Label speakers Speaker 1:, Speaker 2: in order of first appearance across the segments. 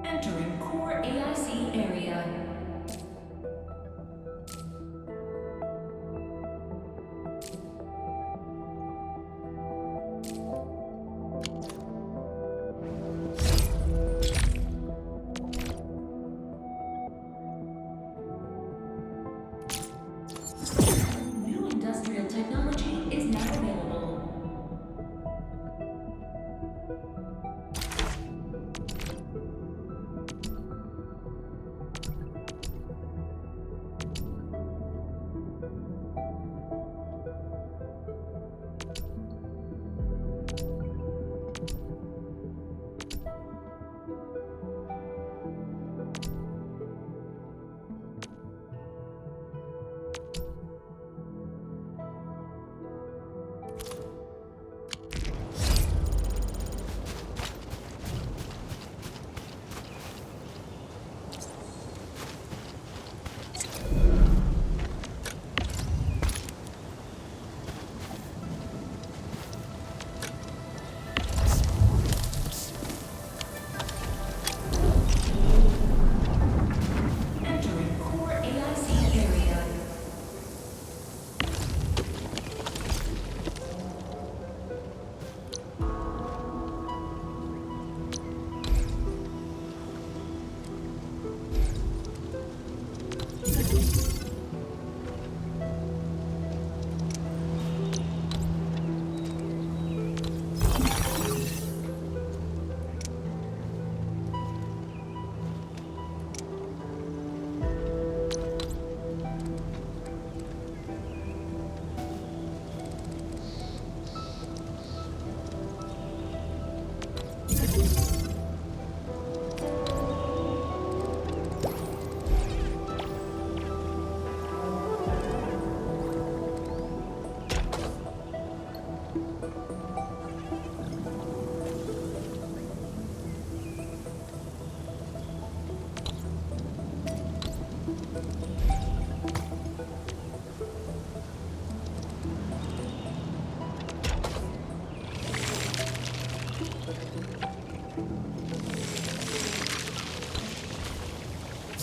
Speaker 1: Entering core AIC area. New industrial technology is now available. Entering core AIC area.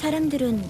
Speaker 2: 사람들은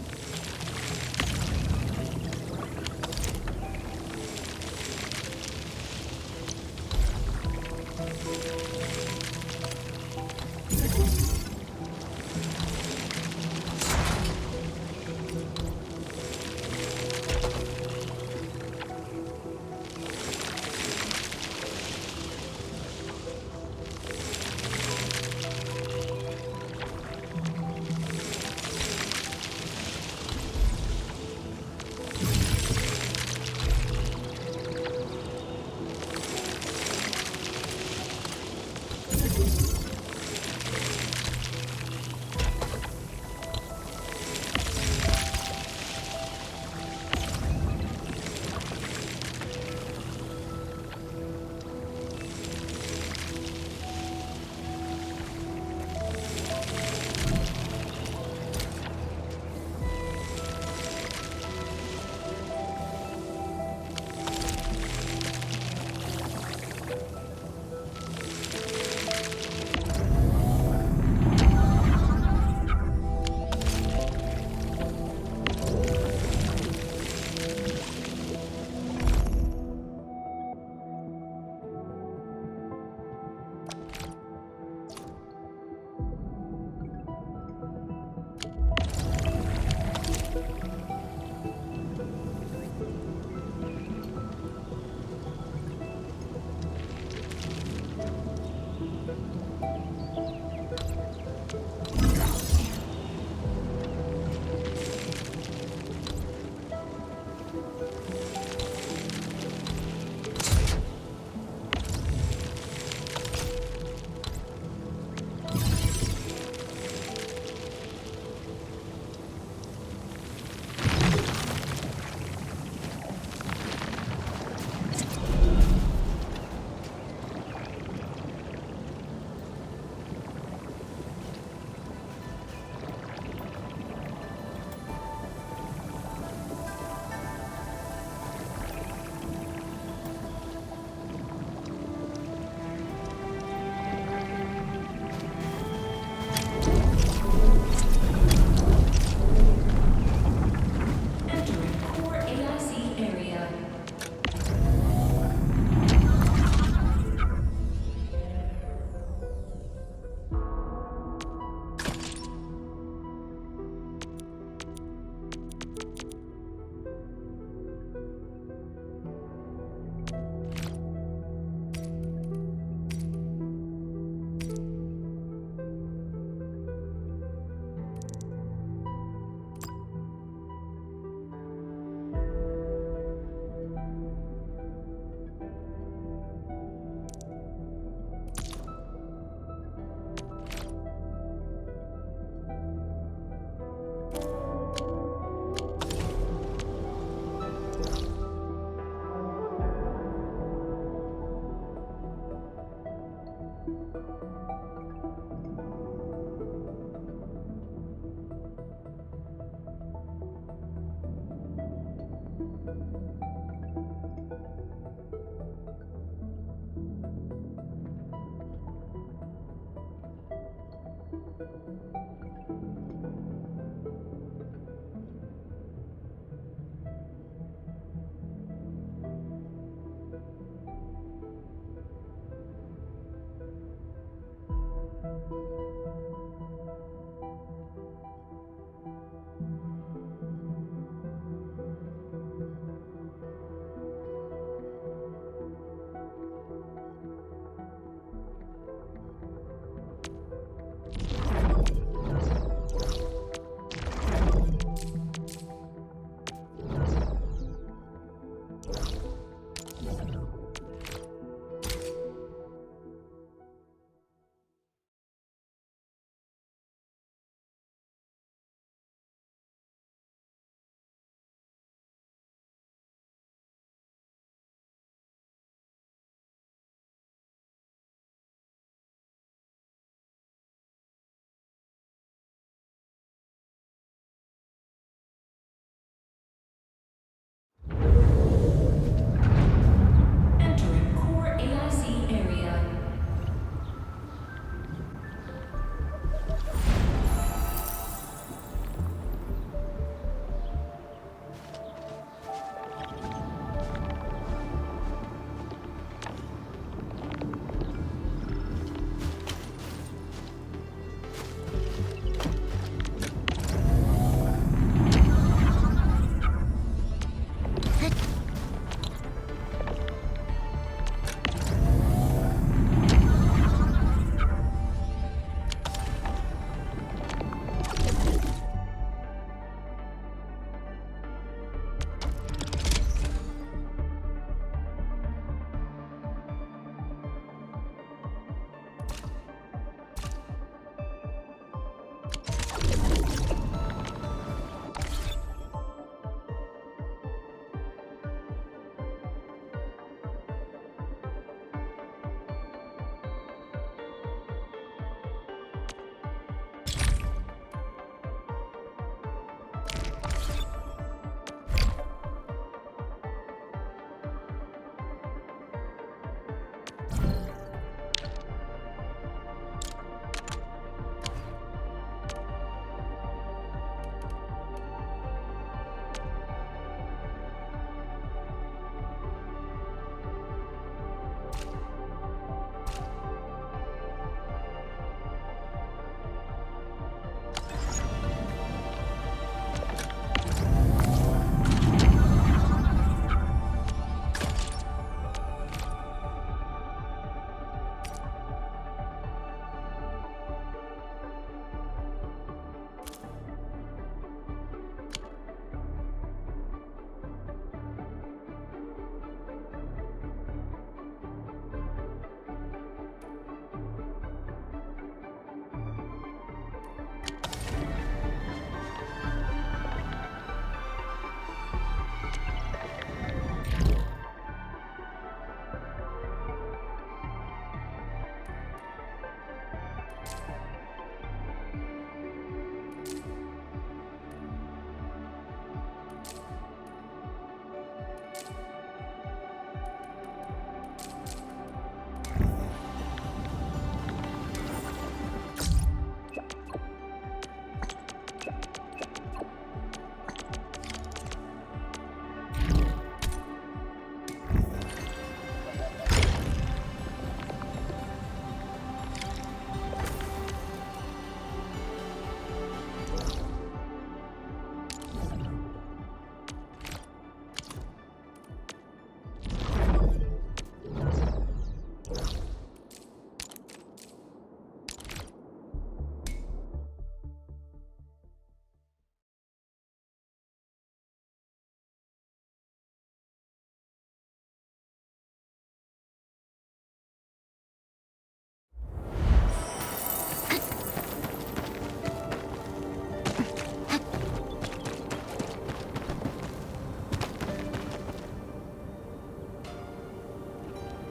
Speaker 1: Entering core AIC area.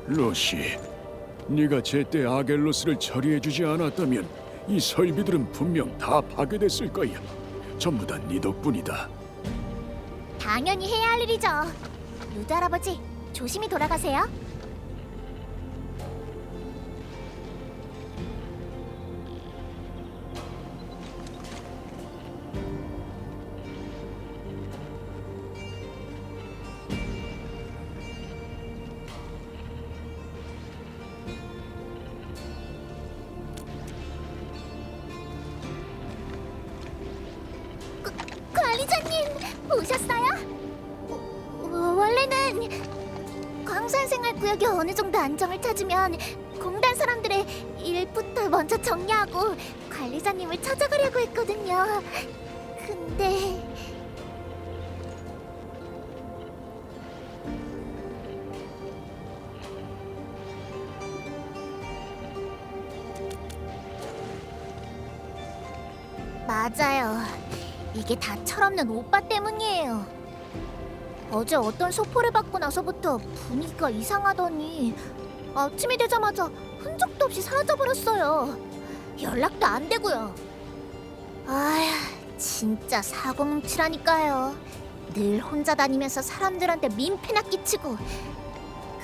Speaker 2: 로시, 네가 제때 아겔로스를 처리해주지 않았다면 이 설비들은 분명 다 파괴됐을 거야. 전부 다 네 덕분이다.
Speaker 3: 당연히 해야 할 일이죠. 루드 할아버지, 조심히 돌아가세요. 관리자님, 오셨어요? 원래는 광산생활구역이 어느 정도 안정을 찾으면 공단 사람들의 일부터 먼저 정리하고 관리자님을 찾아가려고 했거든요. 근데 맞아요. 이게 다 철없는 오빠 때문이에요. 어제 어떤 소포를 받고 나서부터 분위기가 이상하더니 아침이 되자마자 흔적도 없이 사라져버렸어요. 연락도 안 되고요. 아휴, 진짜 사고뭉치라니까요. 늘 혼자 다니면서 사람들한테 민폐나 끼치고.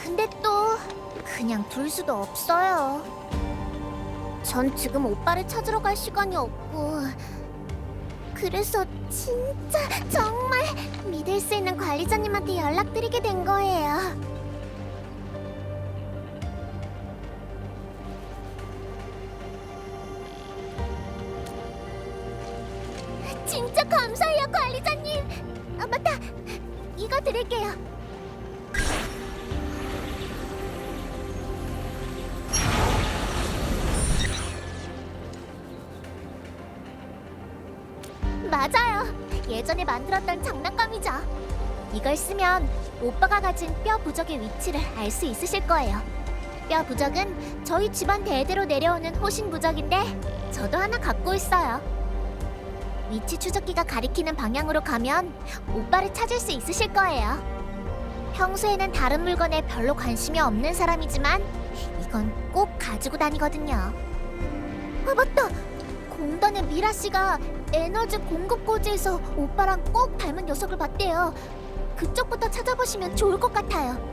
Speaker 3: 근데 또 그냥 둘 수도 없어요. 전 지금 오빠를 찾으러 갈 시간이 없고, 그래서 진짜 정말 믿을 수 있는 관리자님한테 연락드리게 된 거예요. 진짜 감사해요, 관리자님. 아, 맞다. 이거 드릴게요. 맞아요. 예전에 만들었던 장난감이죠. 이걸 쓰면 오빠가 가진 뼈 부적의 위치를 알 수 있으실 거예요. 뼈 부적은 저희 집안 대대로 내려오는 호신 부적인데 저도 하나 갖고 있어요. 위치 추적기가 가리키는 방향으로 가면 오빠를 찾을 수 있으실 거예요. 평소에는 다른 물건에 별로 관심이 없는 사람이지만 이건 꼭 가지고 다니거든요. 아, 맞다. 공단의 미라 씨가 에너지 공급 고지에서 오빠랑 꼭 닮은 녀석을 봤대요. 그쪽부터 찾아보시면 좋을 것 같아요.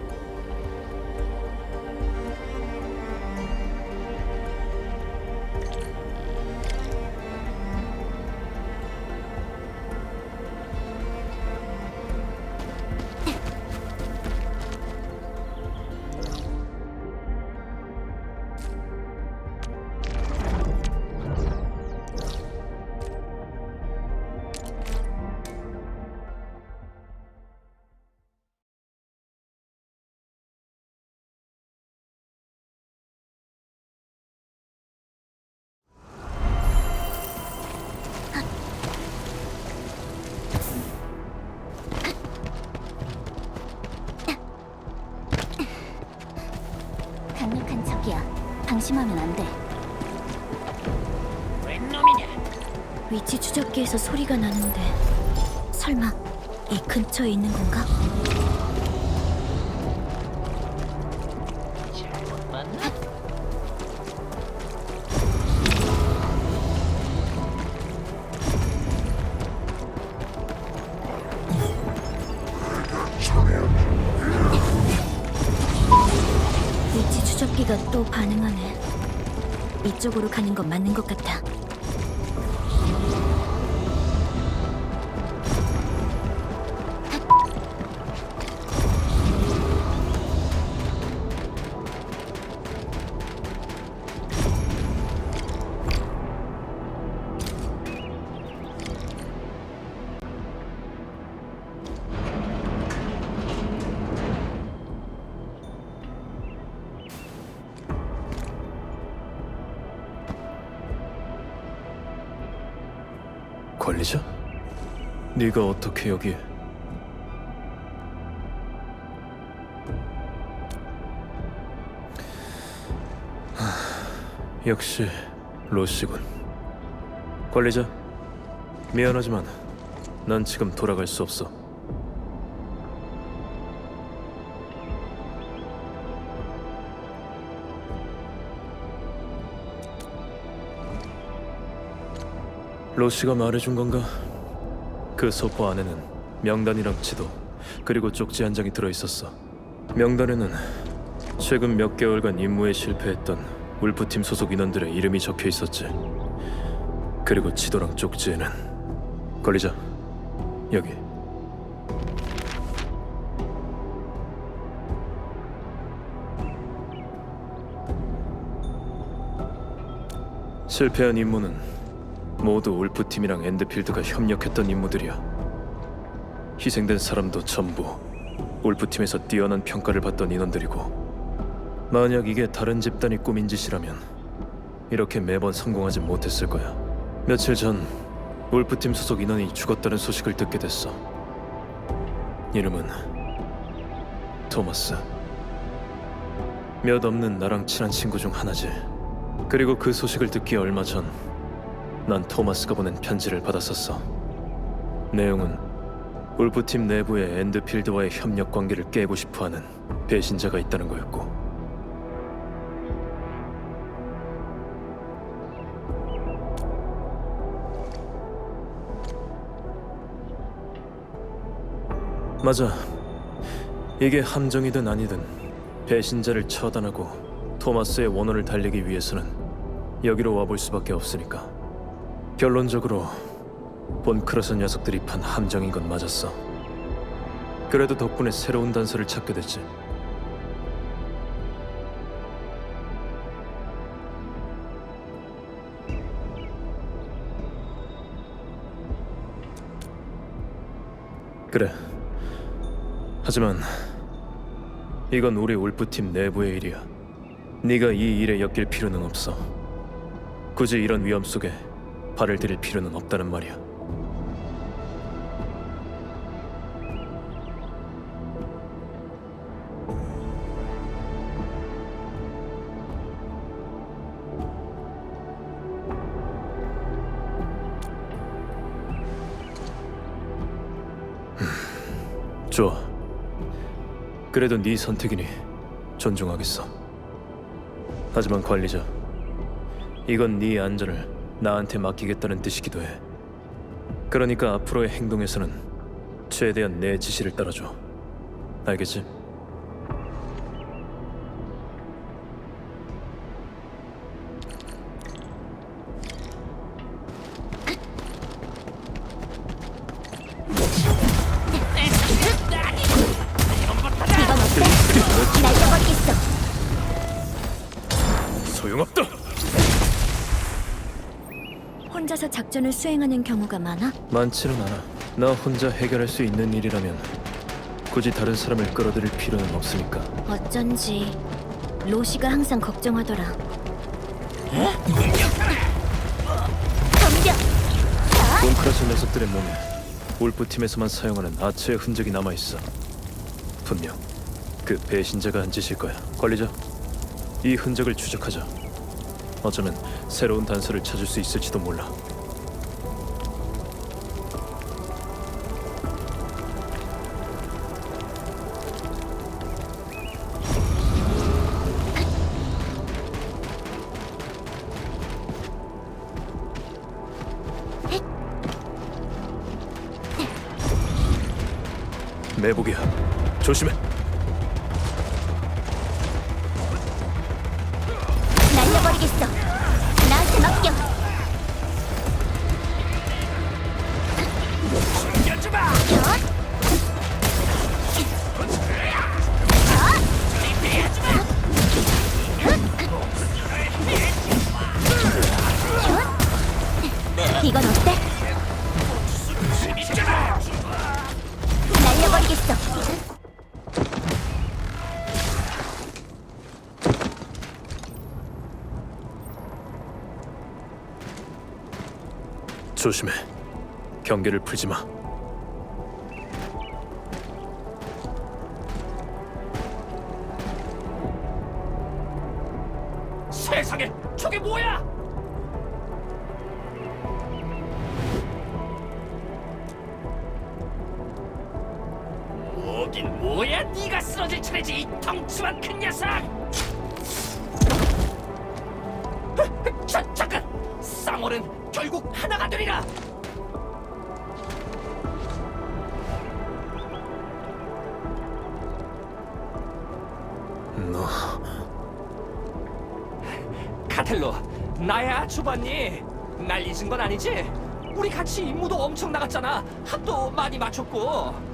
Speaker 3: 강력한 적이야. 방심하면 안 돼.
Speaker 4: 웬 놈이냐?
Speaker 3: 위치 추적기에서 소리가 나는데 설마 이 근처에 있는 건가?
Speaker 4: 잘못 봤나?
Speaker 3: 위치 추적기가 또 반응하네. 이쪽으로 가는 건 맞는 것 같아.
Speaker 5: 관리자? 네가 어떻게 여기에? 역시 로시군. 관리자, 미안하지만 난 지금 돌아갈 수 없어. 로시가 말해준 건가? 그 소포 안에는 명단이랑 지도 그리고 쪽지 한 장이 들어있었어. 명단에는 최근 몇 개월간 임무에 실패했던 울프팀 소속 인원들의 이름이 적혀 있었지. 그리고 지도랑 쪽지에는 걸리자. 여기. 실패한 임무는 모두 울프팀이랑 엔드필드가 협력했던 임무들이야. 희생된 사람도 전부 울프팀에서 뛰어난 평가를 받던 인원들이고, 만약 이게 다른 집단이 꾸민 짓이라면 이렇게 매번 성공하진 못했을 거야. 며칠 전 울프팀 소속 인원이 죽었다는 소식을 듣게 됐어. 이름은 토마스. 몇 없는 나랑 친한 친구 중 하나지. 그리고 그 소식을 듣기 얼마 전 난 토마스가 보낸 편지를 받았었어. 내용은 울프팀 내부의 엔드필드와의 협력 관계를 깨고 싶어하는 배신자가 있다는 거였고, 맞아. 이게 함정이든 아니든 배신자를 처단하고 토마스의 원혼을 달리기 위해서는 여기로 와볼 수밖에 없으니까. 결론적으로 본크라스 녀석들이 판 함정인 건 맞았어. 그래도 덕분에 새로운 단서를 찾게 됐지. 그래. 하지만 이건 우리 울프팀 내부의 일이야. 네가 이 일에 엮일 필요는 없어. 굳이 이런 위험 속에 발을 들일 필요는 없다는 말이야. 좋아. 그래도 네 선택이니 존중하겠어. 하지만 관리자, 이건 네 안전을 나한테 맡기겠다는 뜻이기도 해. 그러니까 앞으로의 행동에서는 최대한 내 지시를 따라줘. 알겠지?
Speaker 3: 이건 어때? 날려버리겠어.
Speaker 5: 소용없다.
Speaker 4: 혼자서 작전을 수행하는 경우가 많아?
Speaker 5: 많지는 않아. 나 혼자 해결할 수 있는 일이라면 굳이 다른 사람을 끌어들일 필요는 없으니까.
Speaker 4: 어쩐지 로시가 항상 걱정하더라.
Speaker 3: 덤벼.
Speaker 5: 본크라스 녀석들의 몸에 울프팀에서만 사용하는 아츠의 흔적이 남아있어. 분명 그 배신자가 한 짓일 거야. 관리자, 이 흔적을 추적하자. 어쩌면 새로운 단서를 찾을 수 있을지도 몰라. 매복이야. 조심해.
Speaker 3: 날려버리겠어. 나한테 맡겨. 이건 어때? 날려버리겠어.
Speaker 5: 조심해. 경계를 풀지 마.
Speaker 6: 세상에, 저게 뭐야? 뭐긴 뭐야? 네가 쓰러질 차례지, 이 덩치만 큰 녀석! 잠깐! 쌍월은 결국 하나가 돼! 것들이라!
Speaker 5: 너
Speaker 6: 카텔로, 나야 주봤니? 날 잊은 건 아니지? 우리 같이 임무도 엄청 나갔잖아. 합도 많이 맞췄고.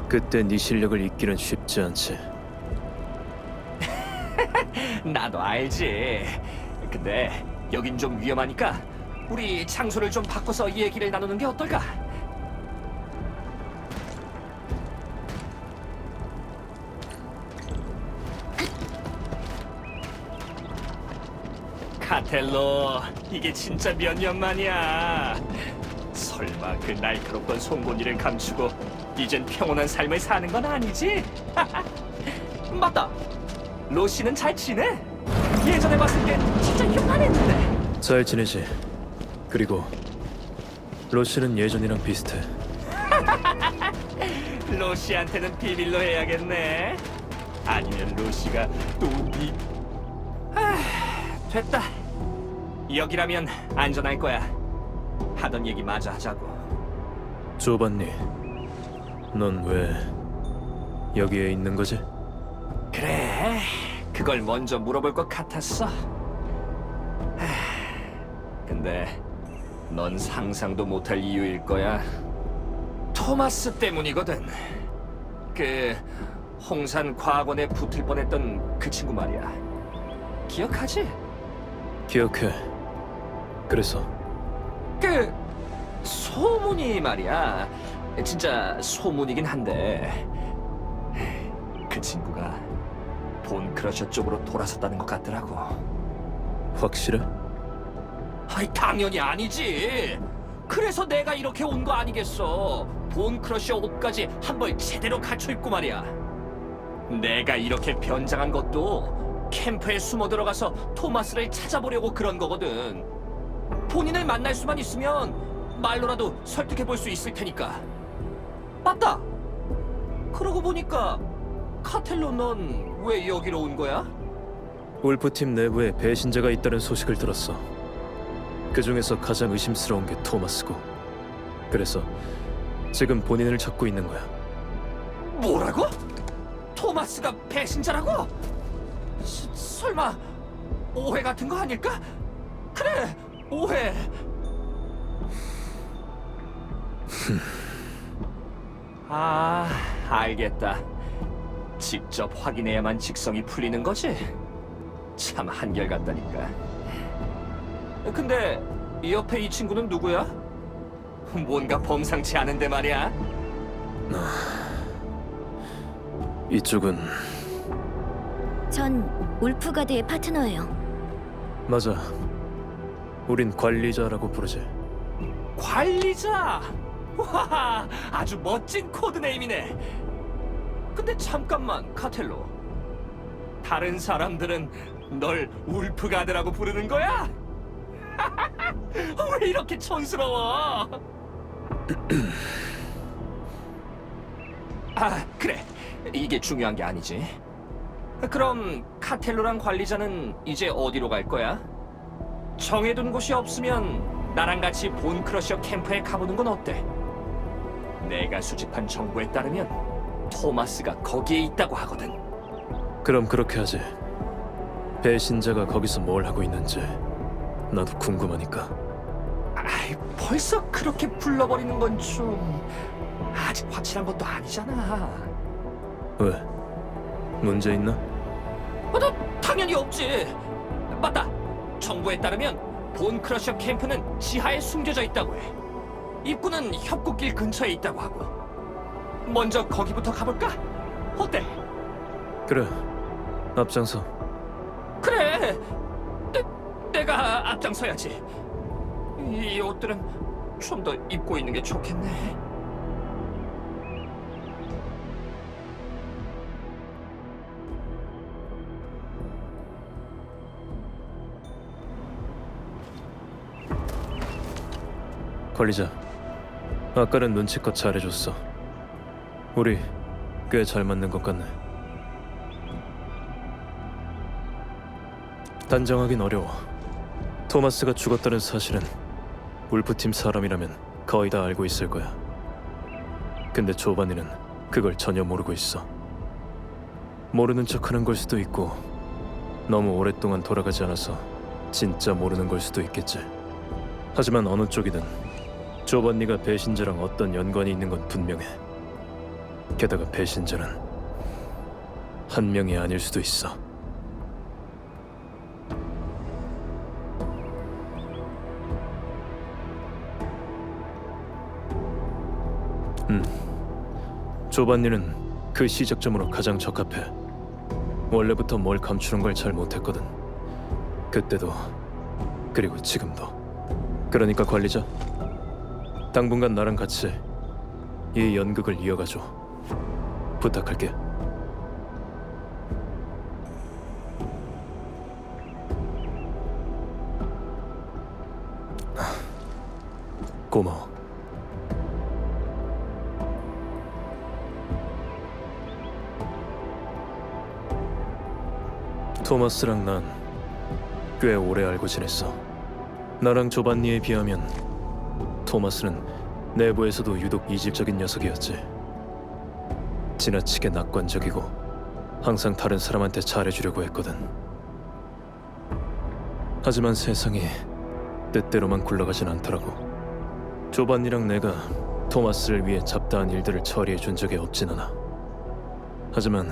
Speaker 5: 그때 네 실력을 잊기는 쉽지 않지.
Speaker 6: 나도 알지. 근데 여긴 좀 위험하니까 우리 장소를 좀 바꿔서 얘기를 나누는 게 어떨까? 카텔로, 이게 진짜 몇 년 만이야. 설마 그 날카롭던 송곳니를 감추고 이젠 평온한 삶을 사는 건 아니지? 맞다. 로시는 잘 지내? 예전에 봤을 때 진짜 요만했는데.
Speaker 5: 잘 지내지. 그리고 로시는 예전이랑 비슷해.
Speaker 6: 로시한테는 비밀로 해야겠네. 아니면 로시가 또 됐다. 여기라면 안전할 거야. 하던 얘기 마저 하자고.
Speaker 5: 조반니, 넌 왜 여기에 있는 거지?
Speaker 6: 그래, 그걸 먼저 물어볼 것 같았어. 근데 넌 상상도 못할 이유일 거야. 토마스 때문이거든. 그 홍산 과학원에 붙을 뻔했던 그 친구 말이야. 기억하지?
Speaker 5: 기억해. 그래서
Speaker 6: 그 소문이 말이야. 진짜 소문이긴 한데 그 친구가 본 크러셔 쪽으로 돌아섰다는 것 같더라고.
Speaker 5: 확실해?
Speaker 6: 아이, 당연히 아니지. 그래서 내가 이렇게 온 거 아니겠어. 본 크러셔 옷까지 한 벌 제대로 갖춰 입고 말이야. 내가 이렇게 변장한 것도 캠프에 숨어 들어가서 토마스를 찾아보려고 그런 거거든. 본인을 만날 수만 있으면 말로라도 설득해 볼 수 있을 테니까. 맞다. 그러고 보니까 카텔로, 넌 왜 여기로 온 거야?
Speaker 5: 울프팀 내부에 배신자가 있다는 소식을 들었어. 그 중에서 가장 의심스러운 게 토마스고. 그래서 지금 본인을 찾고 있는 거야.
Speaker 6: 뭐라고? 토마스가 배신자라고? 설마 오해 같은 거 아닐까? 그래, 오해. 아, 알겠다. 직접 확인해야만 직성이 풀리는 거지? 참 한결같다니까. 근데 이 옆에 이 친구는 누구야? 뭔가 범상치 않은데 말이야.
Speaker 5: 이쪽은
Speaker 4: 전 울프가드의 파트너예요.
Speaker 5: 맞아. 우린 관리자라고 부르지.
Speaker 6: 관리자! 와, 아주 멋진 코드네임이네. 근데 잠깐만, 카텔로. 다른 사람들은 널 울프가드라고 부르는 거야? 왜 이렇게 촌스러워? 아, 그래. 이게 중요한 게 아니지. 그럼 카텔로랑 관리자는 이제 어디로 갈 거야? 정해둔 곳이 없으면 나랑 같이 본 크러셔 캠프에 가보는 건 어때? 내가 수집한 정보에 따르면 토마스가 거기에 있다고 하거든.
Speaker 5: 그럼 그렇게 하지. 배신자가 거기서 뭘 하고 있는지 나도 궁금하니까.
Speaker 6: 아이, 벌써 그렇게 불러버리는 건 좀... 아직 확실한 것도 아니잖아.
Speaker 5: 왜? 문제 있나?
Speaker 6: 나 당연히 없지. 맞다. 정보에 따르면 본 크러셔 캠프는 지하에 숨겨져 있다고 해. 입구는 협곡길 근처에 있다고 하고. 먼저 거기부터 가볼까? 어때?
Speaker 5: 그래. 앞장서.
Speaker 6: 그래. 내가 앞장서야지. 이 옷들은 좀 더 입고 있는 게 좋겠네.
Speaker 5: 관리자, 아까는 눈치껏 잘해줬어. 우리 꽤 잘 맞는 것 같네. 단정하긴 어려워. 토마스가 죽었다는 사실은 울프팀 사람이라면 거의 다 알고 있을 거야. 근데 조반니는 그걸 전혀 모르고 있어. 모르는 척하는 걸 수도 있고 너무 오랫동안 돌아가지 않아서 진짜 모르는 걸 수도 있겠지. 하지만 어느 쪽이든 조반니가 배신자랑 어떤 연관이 있는 건 분명해. 게다가 배신자는 한 명이 아닐 수도 있어. 조반니는 그 시작점으로 가장 적합해. 원래부터 뭘 감추는 걸 잘 못했거든. 그때도 그리고 지금도. 그러니까 관리자, 당분간 나랑 같이 이 연극을 이어가줘. 부탁할게. 고마워. 토마스랑 난 꽤 오래 알고 지냈어. 나랑 조반니에 비하면 토마스는 내부에서도 유독 이질적인 녀석이었지. 지나치게 낙관적이고 항상 다른 사람한테 잘해주려고 했거든. 하지만 세상이 뜻대로만 굴러가진 않더라고. 조반니랑 내가 토마스를 위해 잡다한 일들을 처리해준 적이 없진 않아. 하지만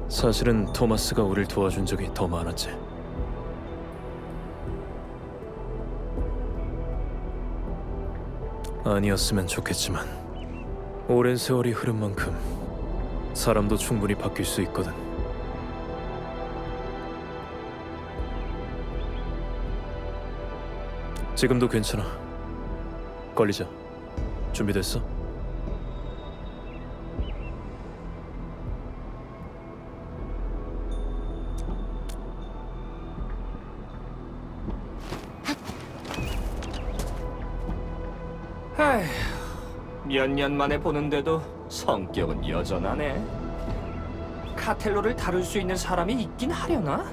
Speaker 5: 사실은 토마스가 우릴 도와준 적이 더 많았지. 아니었으면 좋겠지만 오랜 세월이 흐른 만큼 사람도 충분히 바뀔 수 있거든. 지금도 괜찮아. 걸리자. 준비됐어?
Speaker 6: 아휴, 몇 년 만에 보는데도 성격은 여전하네. 카텔로를 다룰 수 있는 사람이 있긴 하려나?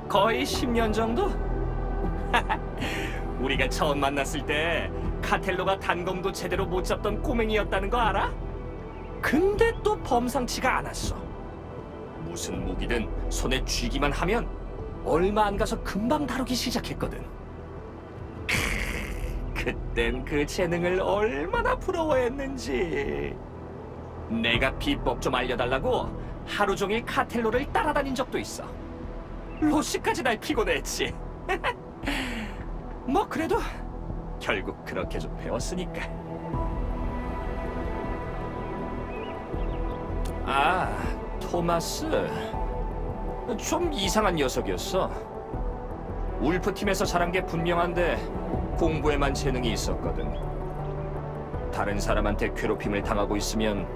Speaker 6: 거의 10년 정도? 우리가 처음 만났을 때 카텔로가 단검도 제대로 못 잡던 꼬맹이였다는 거 알아? 근데 또 범상치가 않았어. 무슨 무기든 손에 쥐기만 하면 얼마 안 가서 금방 다루기 시작했거든. 그땐 그 재능을 얼마나 부러워했는지. 내가 비법 좀 알려달라고 하루 종일 카텔로를 따라다닌 적도 있어. 로시까지 날 피곤했지. 뭐 그래도 결국 그렇게 좀 배웠으니까. 아, 토마스. 좀 이상한 녀석이었어. 울프팀에서 자란 게 분명한데 공부에만 재능이 있었거든. 다른 사람한테 괴롭힘을 당하고 있으면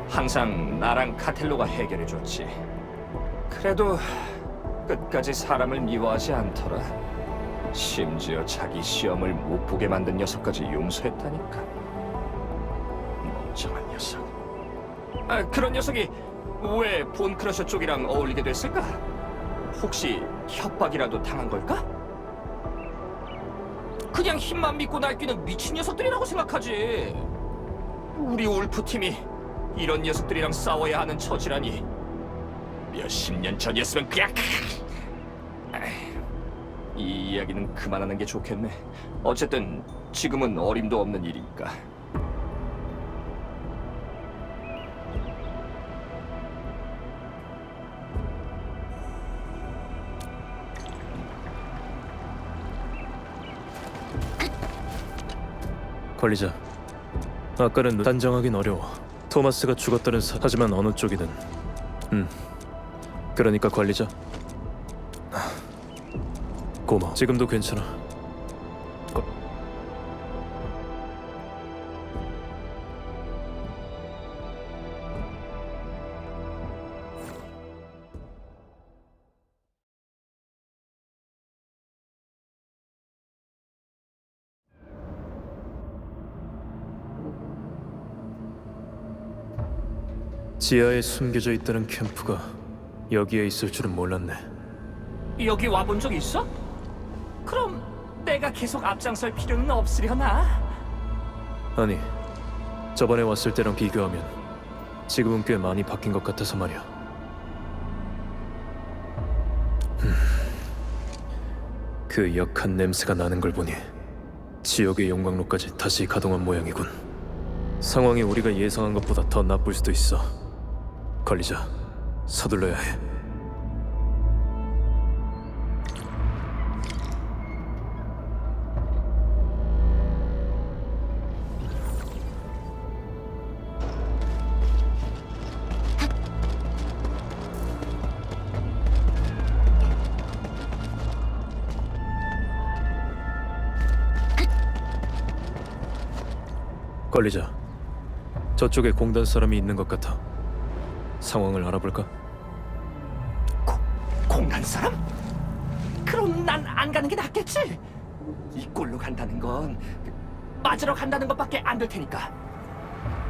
Speaker 6: 항상 나랑 카텔로가 해결해줬지. 그래도 끝까지 사람을 미워하지 않더라. 심지어 자기 시험을 못 보게 만든 녀석까지 용서했다니까. 멍청한 녀석. 아, 그런 녀석이 왜 본크러셔 쪽이랑 어울리게 됐을까? 혹시 협박이라도 당한 걸까? 그냥 힘만 믿고 날뛰는 미친 녀석들이라고 생각하지. 우리 울프팀이 이런 녀석들이랑 싸워야 하는 처지라니. 몇십 년 전이었으면 그냥... 이 이야기는 그만하는 게 좋겠네. 어쨌든 지금은 어림도 없는 일이니까.
Speaker 5: 관리자, 아까는 단정하긴 어려워. 토마스가 죽었다는 하지만 어느 쪽이든. 그러니까 관리자, 고마워. 지금도 괜찮아. 지하에 숨겨져 있다는 캠프가 여기에 있을 줄은 몰랐네.
Speaker 6: 여기 와본 적 있어? 그럼 내가 계속 앞장설 필요는 없으려나?
Speaker 5: 아니, 저번에 왔을 때랑 비교하면 지금은 꽤 많이 바뀐 것 같아서 말이야. 그 역한 냄새가 나는 걸 보니 지옥의 용광로까지 다시 가동한 모양이군. 상황이 우리가 예상한 것보다 더 나쁠 수도 있어. 걸리자. 서둘러야 해. 걸리자. 저쪽에 공단 사람이 있는 것 같아. 상황을 알아볼까?
Speaker 6: 공단 사람? 그럼 난 안 가는 게 낫겠지? 이 꼴로 간다는 건 맞으러 간다는 것밖에 안 될 테니까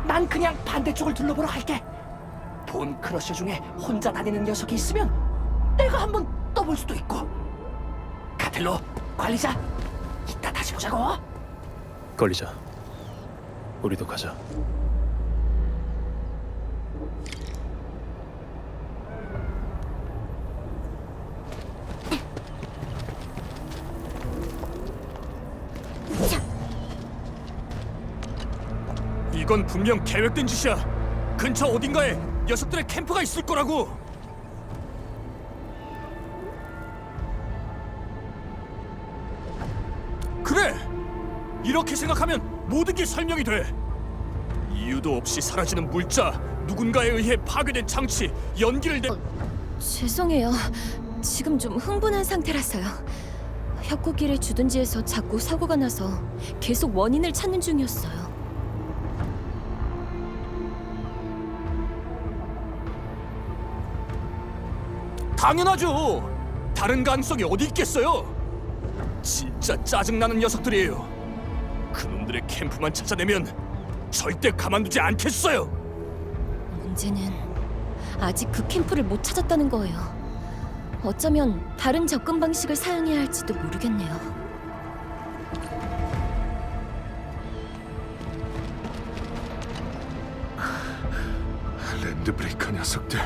Speaker 6: 난 그냥 반대쪽을 둘러보러 갈게. 본 크러셔 중에 혼자 다니는 녀석이 있으면 내가 한번 떠볼 수도 있고. 카텔로, 관리자, 이따 다시 보자고.
Speaker 5: 걸리자. 우리도 가자.
Speaker 2: 이건 분명 계획된 짓이야. 근처 어딘가에 녀석들의 캠프가 있을 거라고. 그래! 이렇게 생각하면 모든 게 설명이 돼. 이유도 없이 사라지는 물자, 누군가에 의해 파괴된 장치, 연기를 내...
Speaker 4: 죄송해요. 지금 좀 흥분한 상태라서요. 협곡길의 주둔지에서 자꾸 사고가 나서 계속 원인을 찾는 중이었어요.
Speaker 2: 당연하죠. 다른 가능성이 어디 있겠어요. 진짜 짜증나는 녀석들이에요. 그놈들의 캠프만 찾아내면 절대 가만두지 않겠어요.
Speaker 4: 문제는 아직 그 캠프를 못 찾았다는 거예요. 어쩌면 다른 접근 방식을 사용해야 할지도 모르겠네요.
Speaker 7: 랜드브레이커 녀석들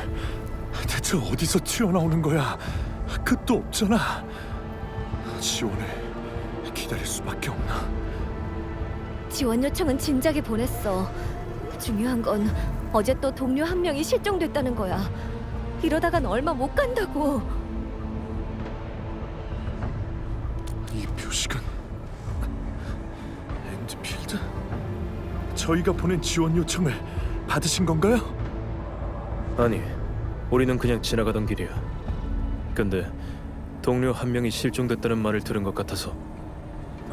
Speaker 7: 대체 어디서 튀어나오는 거야? 끝도 없잖아. 지원을 기다릴 수밖에 없나?
Speaker 4: 지원 요청은 진작에 보냈어. 중요한 건 어제 또 동료 한 명이 실종됐다는 거야. 이러다간 얼마 못 간다고.
Speaker 7: 이 표식은 엔드필드? 저희가 보낸 지원 요청을 받으신 건가요?
Speaker 5: 아니, 우리는 그냥 지나가던 길이야. 근데 동료 한 명이 실종됐다는 말을 들은 것 같아서.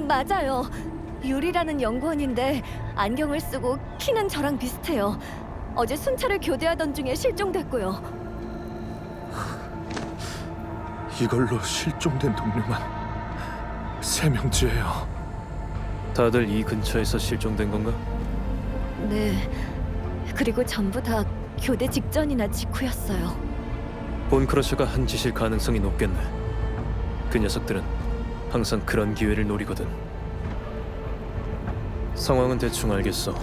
Speaker 4: 맞아요. 유리라는 연구원인데 안경을 쓰고 키는 저랑 비슷해요. 어제 순찰을 교대하던 중에 실종됐고요.
Speaker 7: 이걸로 실종된 동료만 3명째예요.
Speaker 5: 다들 이 근처에서 실종된 건가?
Speaker 4: 네. 그리고 전부 다 교대 직전이나 직후였어요.
Speaker 5: 본 크러셔가 한 짓일 가능성이 높겠네. 그 녀석들은 항상 그런 기회를 노리거든. 상황은 대충 알겠어.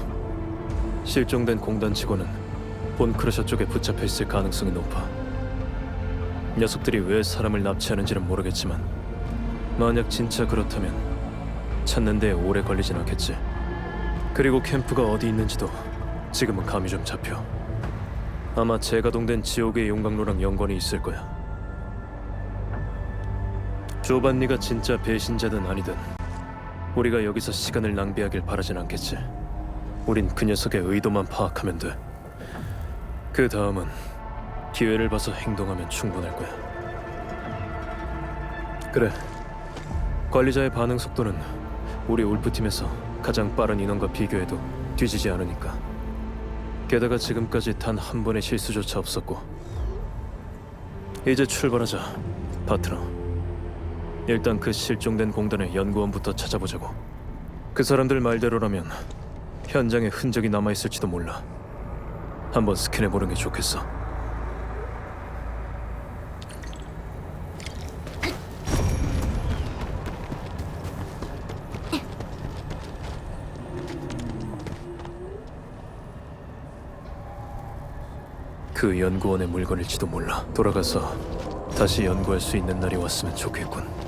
Speaker 5: 실종된 공단 직원은 본 크러셔 쪽에 붙잡혀 있을 가능성이 높아. 녀석들이 왜 사람을 납치하는지는 모르겠지만 만약 진짜 그렇다면 찾는 데 오래 걸리진 않겠지. 그리고 캠프가 어디 있는지도 지금은 감이 좀 잡혀. 아마 재가동된 지옥의 용광로랑 연관이 있을 거야. 조반니가 진짜 배신자든 아니든 우리가 여기서 시간을 낭비하길 바라진 않겠지. 우린 그 녀석의 의도만 파악하면 돼. 그 다음은 기회를 봐서 행동하면 충분할 거야. 그래. 관리자의 반응 속도는 우리 울프팀에서 가장 빠른 인원과 비교해도 뒤지지 않으니까. 게다가 지금까지 단 한 번의 실수조차 없었고. 이제 출발하자, 파트너. 일단 그 실종된 공단의 연구원부터 찾아보자고. 그 사람들 말대로라면 현장에 흔적이 남아있을지도 몰라. 한번 스캔해보는 게 좋겠어. 그 연구원의 물건일지도 몰라. 돌아가서 다시 연구할 수 있는 날이 왔으면 좋겠군.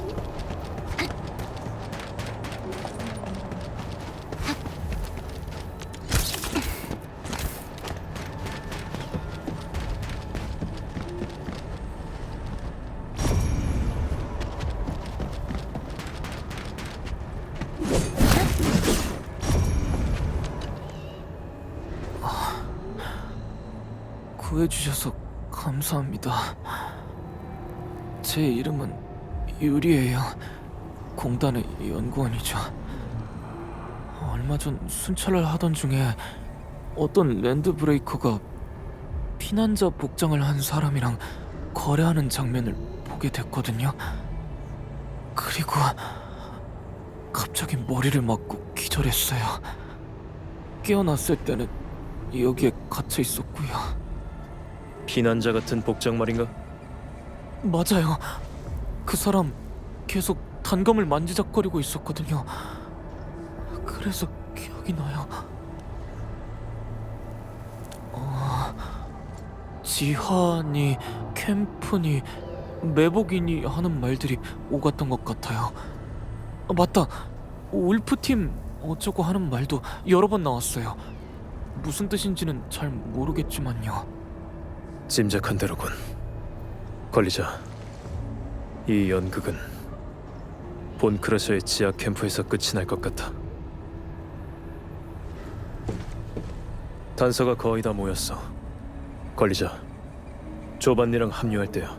Speaker 8: 구해주셔서 감사합니다. 제 이름은 유리예요. 공단의 연구원이죠. 얼마 전 순찰을 하던 중에 어떤 랜드브레이커가 피난자 복장을 한 사람이랑 거래하는 장면을 보게 됐거든요. 그리고 갑자기 머리를 맞고 기절했어요. 깨어났을 때는 여기에 갇혀 있었고요.
Speaker 5: 피난자 같은 복장 말인가?
Speaker 8: 맞아요. 그 사람 계속 단검을 만지작거리고 있었거든요. 그래서 기억이 나요. 지하니, 캠프니, 매복이니 하는 말들이 오갔던 것 같아요. 맞다. 울프팀 어쩌고 하는 말도 여러 번 나왔어요. 무슨 뜻인지는 잘 모르겠지만요.
Speaker 5: 짐작한 대로군. 관리자, 이 연극은 본 크러셔의 지하 캠프에서 끝이 날 것 같아. 단서가 거의 다 모였어. 관리자, 조반니랑 합류할 때야.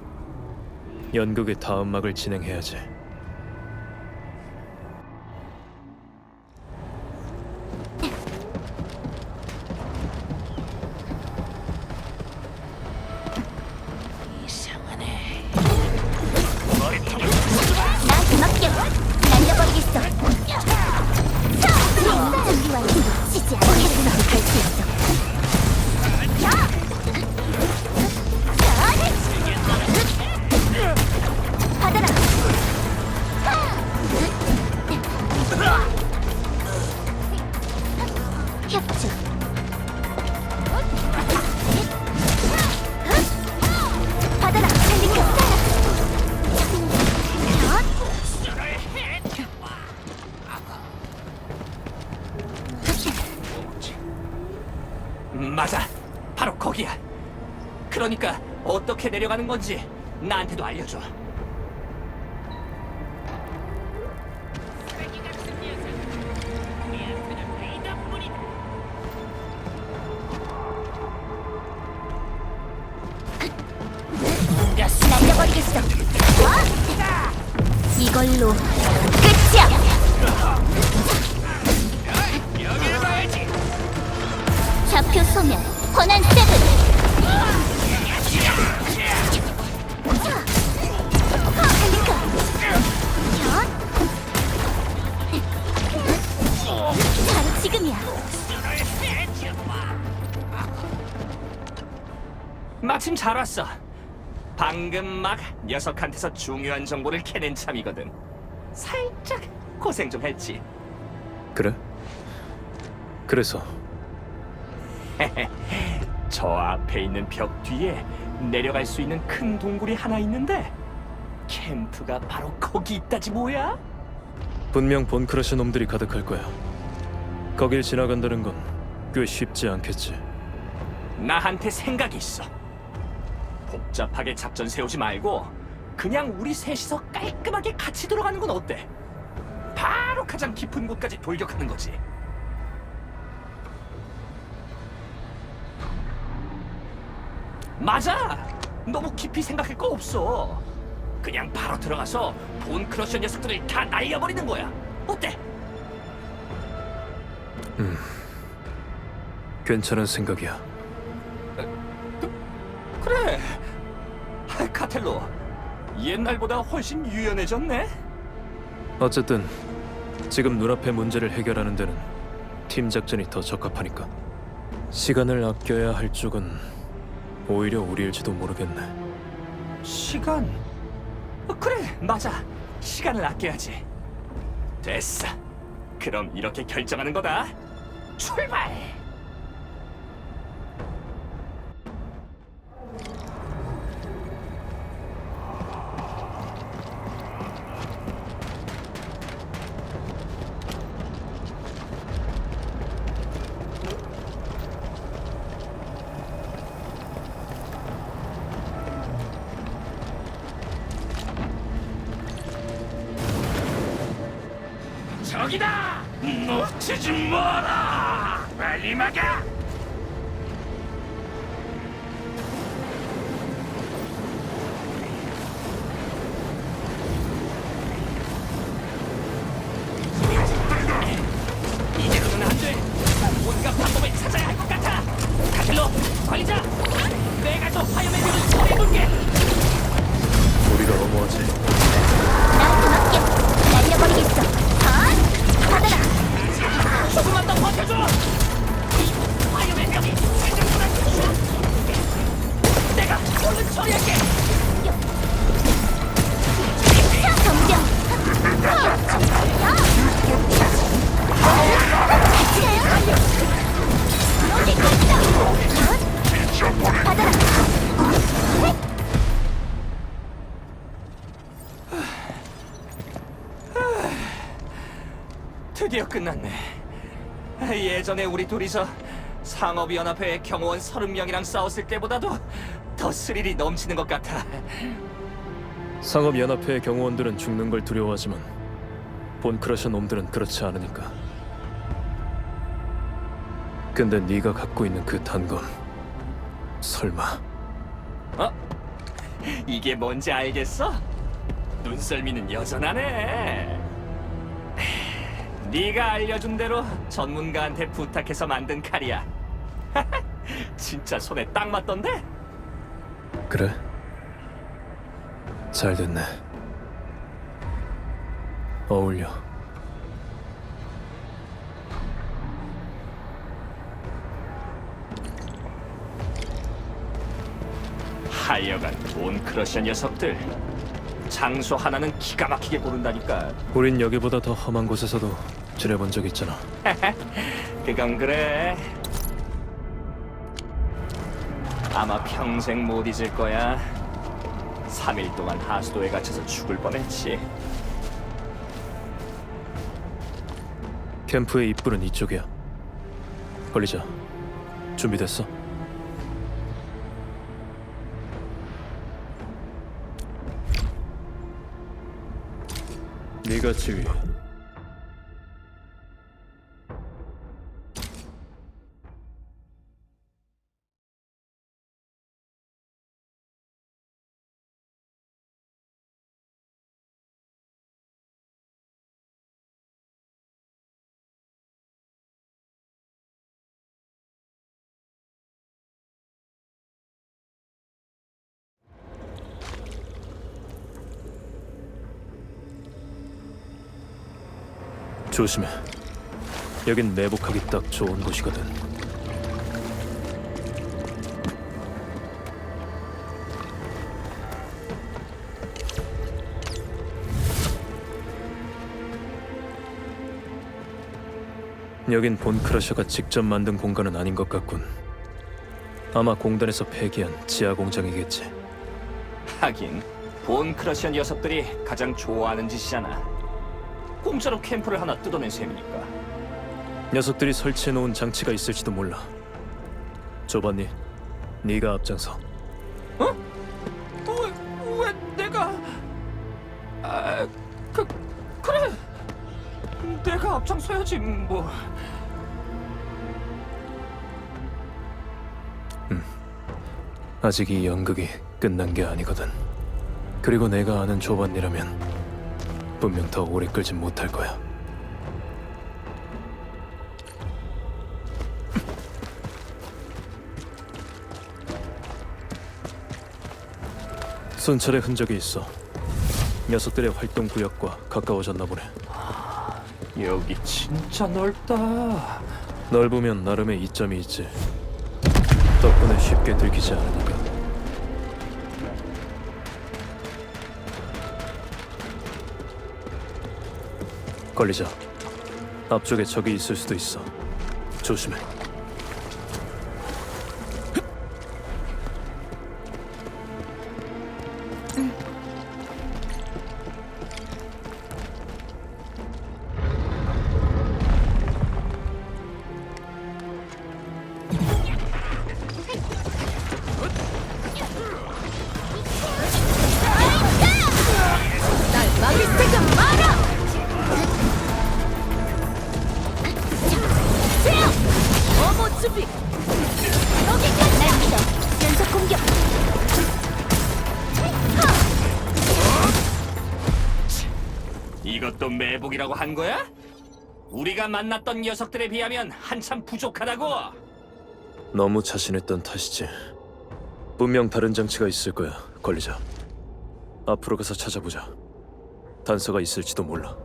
Speaker 5: 연극의 다음 막을 진행해야지.
Speaker 3: 나한테 맡겨. 날려버리겠어. 준비와 놓치지 않겠어. 갈수 있어. 받아라. 협조. 받아라. 샌디카.
Speaker 6: 맞아, 바로 거기야. 그러니까 어떻게 내려가는 건지 나한테도 알려줘.
Speaker 3: 날려버리겠어. 이걸로 끝이야. 좌표 소멸, 권한 세븐. 바로 지금이야.
Speaker 6: 마침 잘 왔어. 방금 막 녀석한테서 중요한 정보를 캐낸 참이거든. 살짝 고생 좀 했지.
Speaker 5: 그래? 그래서
Speaker 6: 저 앞에 있는 벽 뒤에 내려갈 수 있는 큰 동굴이 하나 있는데 캠프가 바로 거기 있다지 뭐야?
Speaker 5: 분명 본 크러셔 놈들이 가득할 거야. 거길 지나간다는 건 꽤 쉽지 않겠지.
Speaker 6: 나한테 생각이 있어. 복잡하게 작전 세우지 말고 그냥 우리 셋이서 깔끔하게 같이 들어가는 건 어때? 바로 가장 깊은 곳까지 돌격하는 거지. 맞아! 너무 깊이 생각할 거 없어. 그냥 바로 들어가서 본 크러셔 녀석들을 다 날려버리는 거야. 어때?
Speaker 5: 괜찮은 생각이야.
Speaker 6: 그래. 카텔로, 옛날보다 훨씬 유연해졌네.
Speaker 5: 어쨌든 지금 눈앞의 문제를 해결하는 데는 팀 작전이 더 적합하니까. 시간을 아껴야 할 쪽은 오히려 우리일지도 모르겠네.
Speaker 6: 시간? 그래, 맞아. 시간을 아껴야지. 됐어. 그럼 이렇게 결정하는 거다. 출발! 저기다! 놓치지 마라! 빨리 막아! 이대로는 안 돼! 뭔가 방법을 찾아야 할 것 같아! 다들로 걸리자! 내가 저 화염의 벽을 처리해볼게!
Speaker 5: 우리가 너무하지.
Speaker 3: 나한테 맡겨. 날려버리겠어. 받아라.
Speaker 6: 조금만 더 버텨줘! 화염의 벽이 생각보다 크구나! 내가 얼른 처리할게!
Speaker 3: 덤벼. 같이 가요. 여기까지다. 받아라.
Speaker 6: 드디어 끝났네. 예전에 우리 둘이서 상업위원회의 경호원 30명이랑 싸웠을 때보다도 더 스릴이 넘치는 것 같아.
Speaker 5: 상업연합회의 경호원들은 죽는 걸 두려워하지만 본크러셔 놈들은 그렇지 않으니까. 근데 네가 갖고 있는 그 단검, 설마
Speaker 6: 이게 뭔지 알겠어? 눈썰미는 여전하네. 네가 알려준 대로 전문가한테 부탁해서 만든 칼이야. 진짜 손에 딱 맞던데?
Speaker 5: 그래? 잘 됐네. 어울려.
Speaker 6: 하여간 본크러셔 녀석들. 장소 하나는 기가 막히게 고른다니까.
Speaker 5: 우린 여기보다 더 험한 곳에서도 지내본 적 있잖아.
Speaker 6: 그건 그래. 아마 평생 못 잊을 거야. 3일 동안 하수도에 갇혀서 죽을 뻔했지.
Speaker 5: 캠프의 입구는 이쪽이야. 걸리자. 준비됐어? 네가 지휘. 조심해. 여긴 매복하기 딱 좋은 곳이거든. 여긴 본크러셔가 직접 만든 공간은 아닌 것 같군. 아마 공단에서 폐기한 지하 공장이겠지.
Speaker 6: 하긴 본크러셔 녀석들이 가장 좋아하는 짓이잖아. 공짜로 캠프를 하나 뜯어낸 셈이니까.
Speaker 5: 녀석들이 설치해놓은 장치가 있을지도 몰라. 조반니, 네가 앞장서.
Speaker 6: 어? 왜 내가? 그래. 내가 앞장서야지 뭐.
Speaker 5: 아직 이 연극이 끝난 게 아니거든. 그리고 내가 아는 조반니라면 분명 더 오래 끌진 못할 거야. 순찰의 흔적이 있어. 녀석들의 활동 구역과 가까워졌나 보네.
Speaker 6: 여기 진짜 넓다.
Speaker 5: 넓으면 나름의 이점이 있지. 덕분에 쉽게 들키지 않으니까. 걸리자. 앞쪽에 적이 있을 수도 있어. 조심해.
Speaker 4: 막을 생각 마라! 어머 준비!
Speaker 3: 여기까지! 날 믿어. 연속 공격!
Speaker 6: 이것도 매복이라고 한 거야? 우리가 만났던 녀석들에 비하면 한참 부족하다고.
Speaker 5: 너무 자신했던 탓이지. 분명 다른 장치가 있을 거야. 걸리자. 앞으로 가서 찾아보자. 단서가 있을지도 몰라.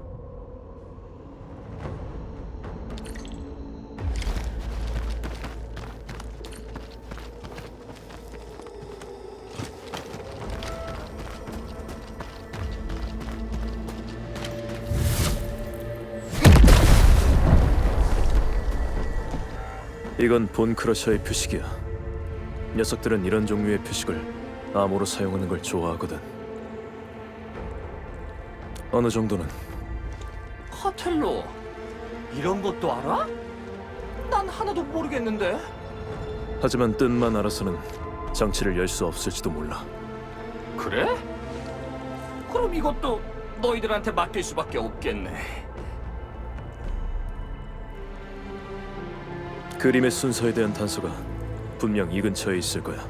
Speaker 5: 이건 본 크러셔의 표식이야. 녀석들은 이런 종류의 표식을 암호로 사용하는 걸 좋아하거든. 어느 정도는.
Speaker 6: 카텔로, 이런 것도 알아? 난 하나도 모르겠는데.
Speaker 5: 하지만 뜻만 알아서는 장치를 열 수 없을지도 몰라.
Speaker 6: 그래? 그럼 이것도 너희들한테 맡길 수밖에 없겠네.
Speaker 5: 그림의 순서에 대한 단서가 분명 이 근처에 있을 거야.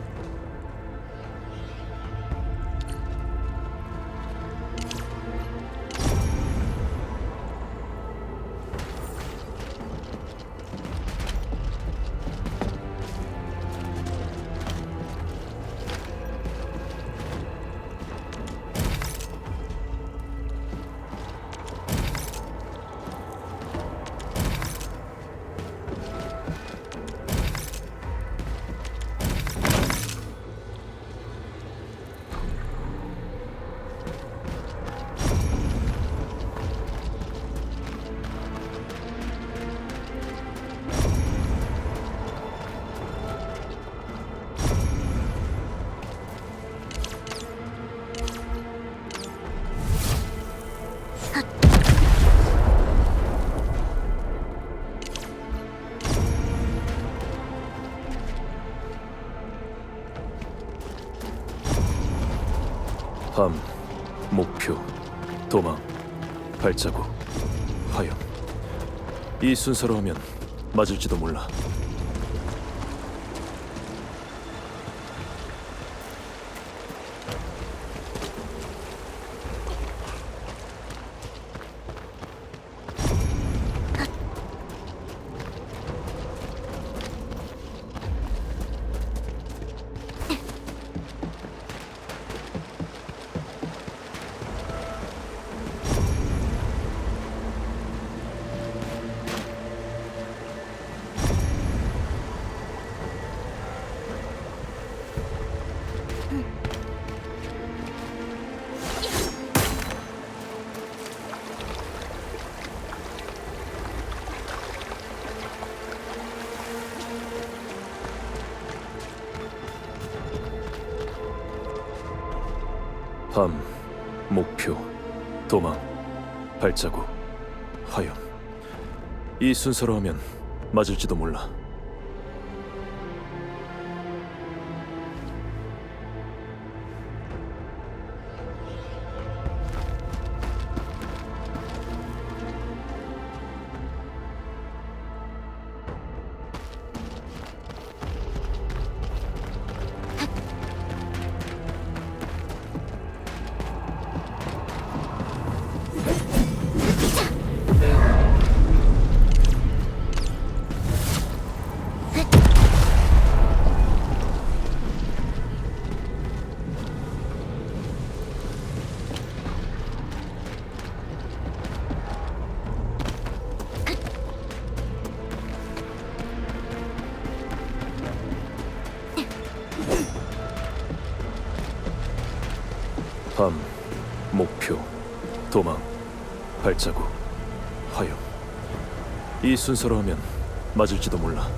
Speaker 5: 밤, 목표, 도망, 발자국, 화염. 이 순서로 하면 맞을지도 몰라. 밤, 목표, 도망, 발자국, 화염. 이 순서로 하면 맞을지도 몰라. 목표, 도망, 발자국, 화염. 이 순서로 하면 맞을지도 몰라.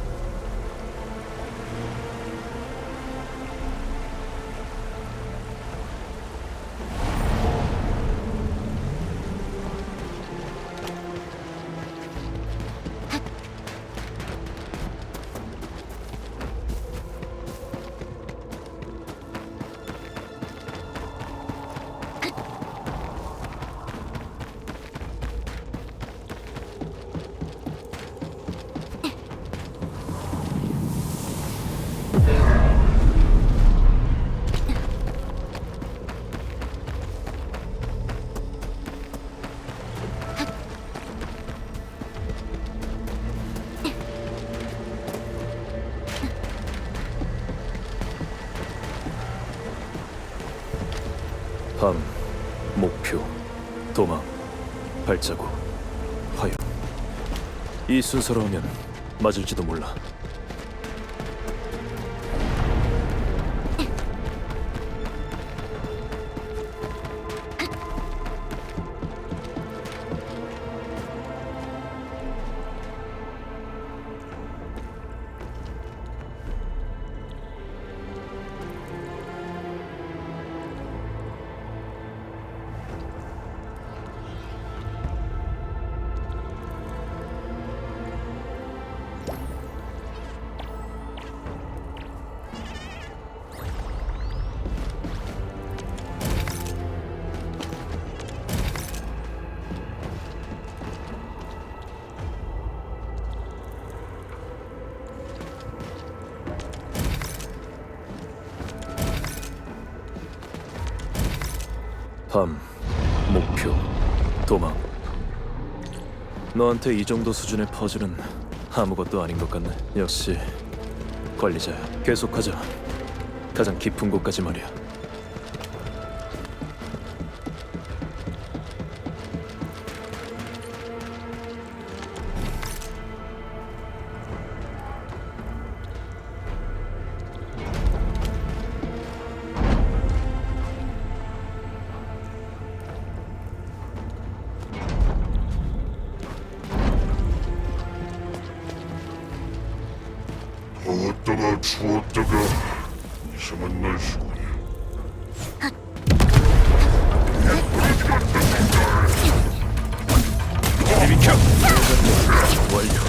Speaker 5: 밤, 목표, 도망, 발자국, 화염. 이 순서로 하면 맞을지도 몰라. 밤, 목표, 도망. 너한테 이 정도 수준의 퍼즐은 아무것도 아닌 것 같네. 역시 관리자야. 계속하자. 가장 깊은 곳까지 말이야.
Speaker 2: 어따가 추웠다가 이상한 날씨군.
Speaker 5: 완료.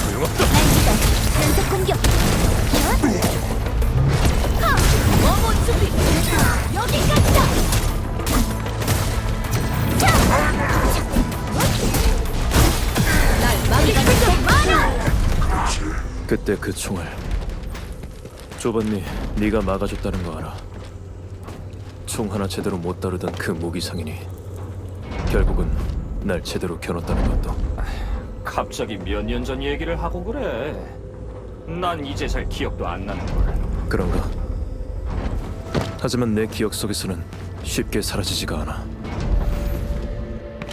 Speaker 5: 소용없다.
Speaker 3: 연속 공격. 어머 준비. 여기까지다. 날 막이가 좀 많아.
Speaker 5: 그때 그 총알 조반니 네가 막아줬다는 거 알아. 총 하나 제대로 못 다루던 그 무기상인이 결국은 날 제대로 겨눴다는 것도.
Speaker 6: 갑자기 몇 년 전 얘기를 하고 그래. 난 이제살 기억도 안 나는 걸.
Speaker 5: 그런가? 하지만 내 기억 속에서는 쉽게 사라지지가 않아.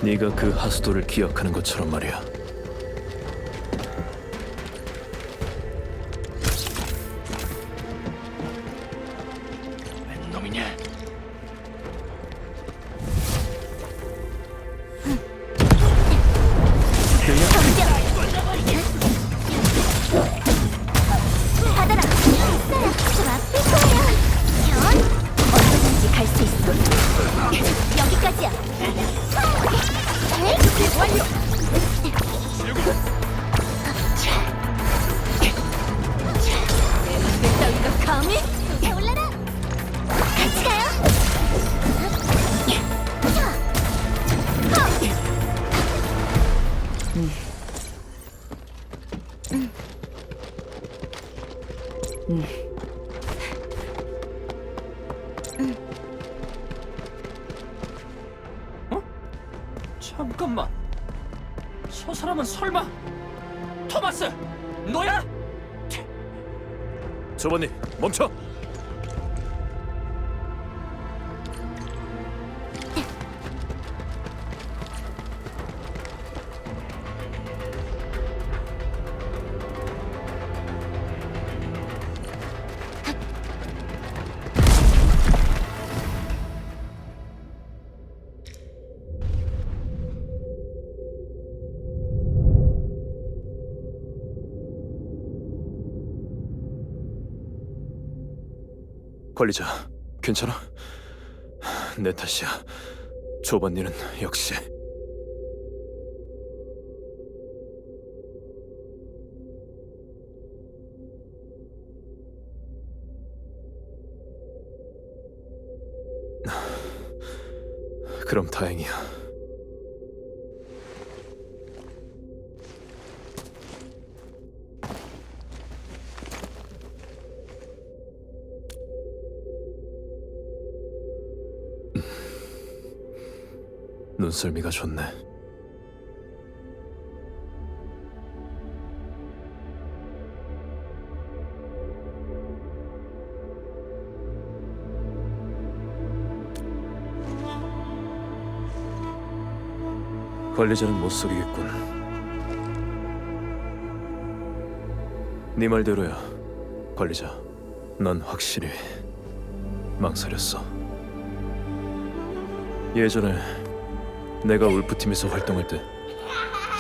Speaker 5: 네가 그 하수도를 기억하는 것처럼 말이야.
Speaker 6: 웬 놈이냐?
Speaker 3: 받아라. 있어요. 좀 아플 거야. 현. 언제든지 갈 수 있어. 여기까지야. 에이, 완료. 내 따위가 감히? 올라라. 같이 가요.
Speaker 6: 잠깐만. 저 사람은 설마 토마스 너야?
Speaker 5: 조반니 멈춰. 관리자, 괜찮아? 내 탓이야. 조반니는 역시. 그럼 다행이야. 눈썰미가 좋네. 관리자는 못 속이겠군. 네 말대로야, 관리자. 난 확실히 망설였어. 예전에 내가 울프팀에서 활동할 때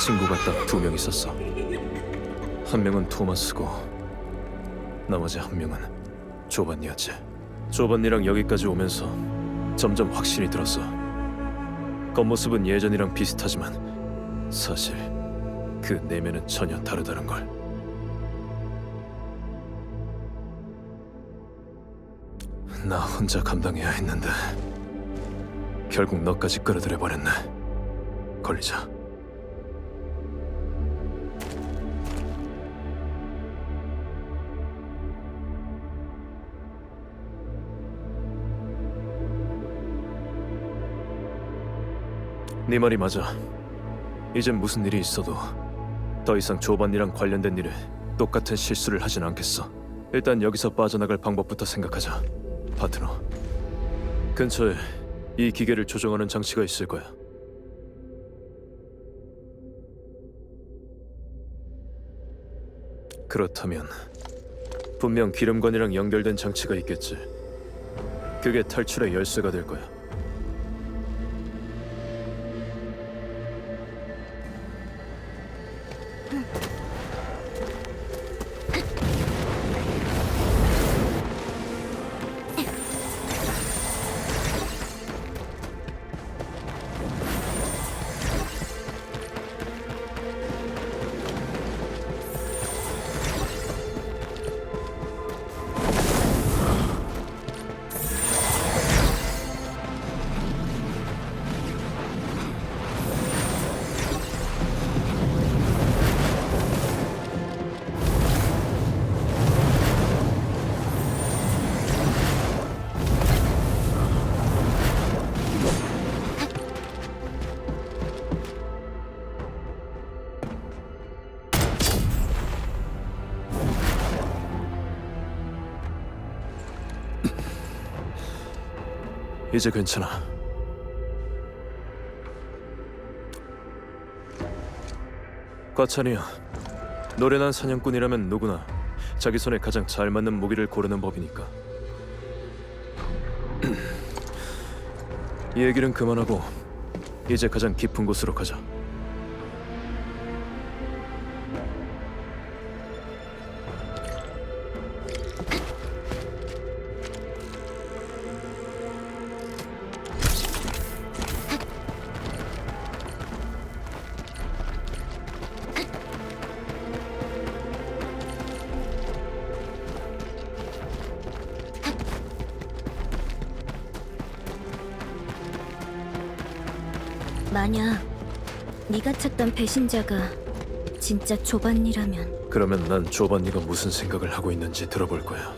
Speaker 5: 친구가 딱 2명 있었어. 한 명은 토마스고 나머지 한 명은 조반니였지. 조반니랑 여기까지 오면서 점점 확신이 들었어. 겉모습은 예전이랑 비슷하지만 사실 그 내면은 전혀 다르다는 걸. 나 혼자 감당해야 했는데 결국 너까지 끌어들여 버렸네, 관리자. 네 말이 맞아. 이젠 무슨 일이 있어도 더 이상 조반니랑 관련된 일에 똑같은 실수를 하진 않겠어. 일단 여기서 빠져나갈 방법부터 생각하자, 파트너. 근처에 이 기계를 조종하는 장치가 있을 거야. 그렇다면 분명 기름관이랑 연결된 장치가 있겠지. 그게 탈출의 열쇠가 될 거야. 이제 괜찮아. 과찬이야. 노련한 사냥꾼이라면 누구나 자기 손에 가장 잘 맞는 무기를 고르는 법이니까. 이 얘기는 그만하고 이제 가장 깊은 곳으로 가자.
Speaker 4: 만약 네가 찾던 배신자가 진짜 조반니라면
Speaker 5: 그러면 난 조반니가 무슨 생각을 하고 있는지 들어볼 거야.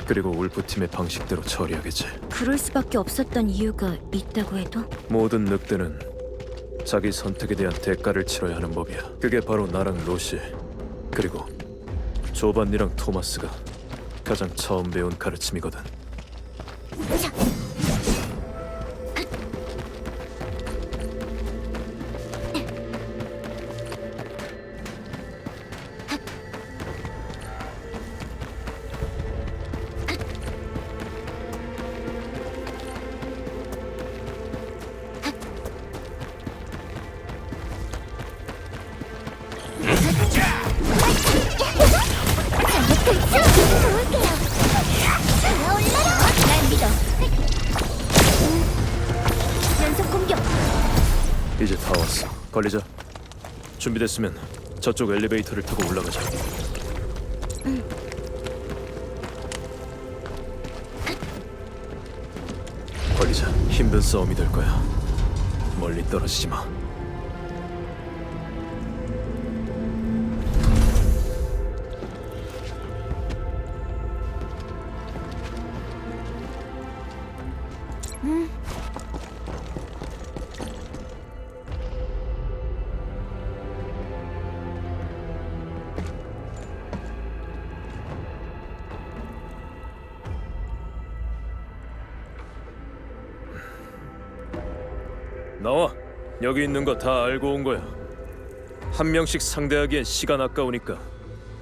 Speaker 5: 그리고 울프팀의 방식대로 처리하겠지.
Speaker 4: 그럴 수밖에 없었던 이유가 있다고 해도
Speaker 5: 모든 늑대는 자기 선택에 대한 대가를 치러야 하는 법이야. 그게 바로 나랑 로시, 그리고 조반니랑 토마스가 가장 처음 배운 가르침이거든.
Speaker 3: 좋을게요.
Speaker 5: 이제 다 왔어. 걸리자. 준비됐으면 저쪽 엘리베이터를 타고 올라가자. 걸리자. 힘든 싸움이 될 거야. 멀리 떨어지지 마. 나와. 여기 있는 거 다 알고 온 거야. 한 명씩 상대하기엔 시간 아까우니까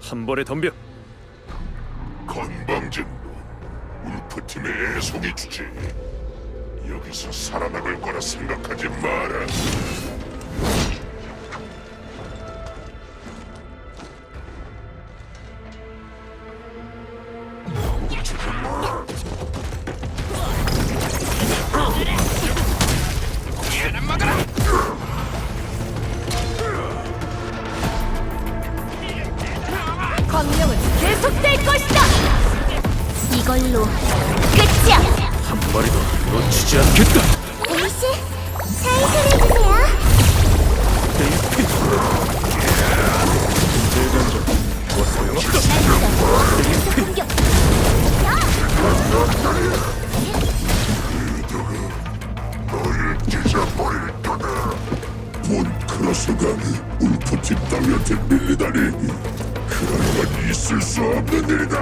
Speaker 5: 한 번에 덤벼.
Speaker 9: 건방진 놈, 울프팀의 애송이 주제. 여기서 살아나갈 거라 생각하지 마라.
Speaker 4: 광명은 계속될 것이다.
Speaker 3: 이걸로 끝이야.
Speaker 5: 한 마리도 놓치지 않겠다.
Speaker 3: 에이씨, 살살해주세요.
Speaker 5: 대장전. 뭐 소용없다.
Speaker 3: 공격.
Speaker 9: 너를 찢어버릴 거다. 본 크로스가 울프팀 따위한테 밀리다니. 그런 건 있을 수 없는 일이다.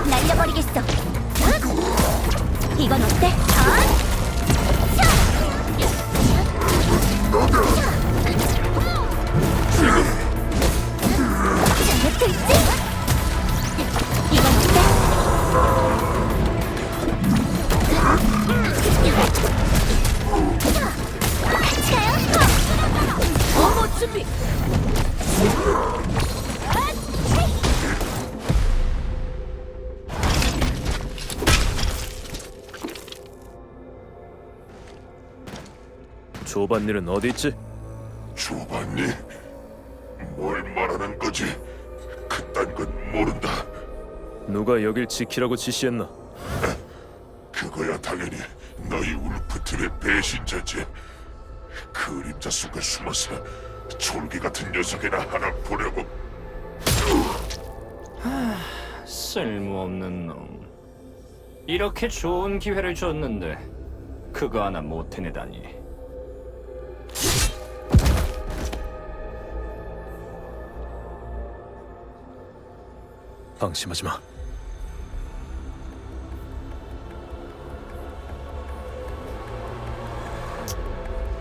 Speaker 3: 날려버리겠어. 이건 어때? 잘못했지? 이건 어때? 같이 가요.
Speaker 4: 어머 준비.
Speaker 5: 조반일은 어디 있지?
Speaker 9: 조반니? 뭘 말하는 거지? 그딴 건 모른다.
Speaker 5: 누가 여길 지키라고 지시했나?
Speaker 9: 그거야 당연히 너희 울프팀의 배신자지. 그림자 속에 숨어서 졸기 같은 녀석이나 하나 보려고.
Speaker 6: 쓸모없는 놈. 이렇게 좋은 기회를 줬는데 그거 하나 못 해내다니.
Speaker 5: 방심하지 마.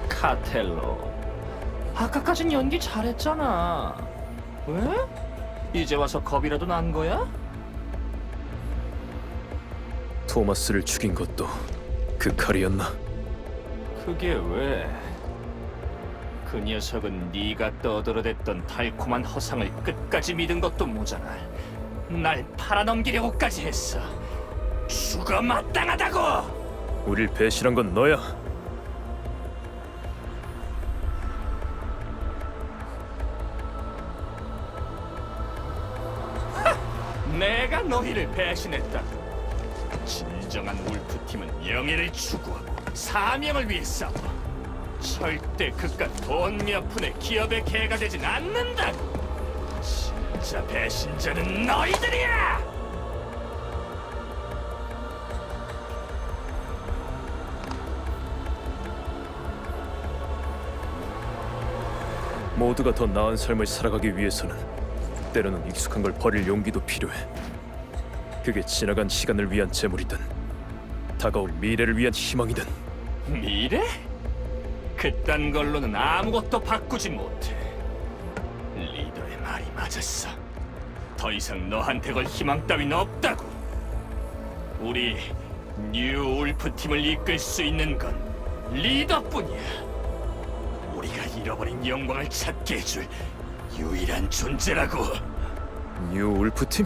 Speaker 6: 카텔로, 아까까진 연기 잘했잖아. 왜? 이제 와서 겁이라도 난 거야?
Speaker 5: 토마스를 죽인 것도 그 칼이었나?
Speaker 6: 그게 왜? 그 녀석은 네가 떠들어댔던 달콤한 허상을 끝까지 믿은 것도 모자라 날 팔아넘기려고까지 했어. 죽어 마땅하다고!
Speaker 5: 우릴 배신한 건 너야.
Speaker 6: 내가 너희를 배신했다고. 진정한 울프팀은 영예를 추구하고 사명을 위해 싸워. 절대 그깟 돈 몇 푼의 기업의 개가 되진 않는다고. 진짜 배신자는 너희들이야!
Speaker 5: 모두가 더 나은 삶을 살아가기 위해서는 때로는 익숙한 걸 버릴 용기도 필요해. 그게 지나간 시간을 위한 재물이든 다가올 미래를 위한 희망이든.
Speaker 6: 미래? 그딴 걸로는 아무것도 바꾸지 못해. 리더의 말이 맞았어. 더 이상 너한테 걸 희망 따윈 없다고. 우리 뉴 울프팀을 이끌 수 있는 건 리더뿐이야. 우리가 잃어버린 영광을 찾게 해줄 유일한 존재라고.
Speaker 5: 뉴 울프팀?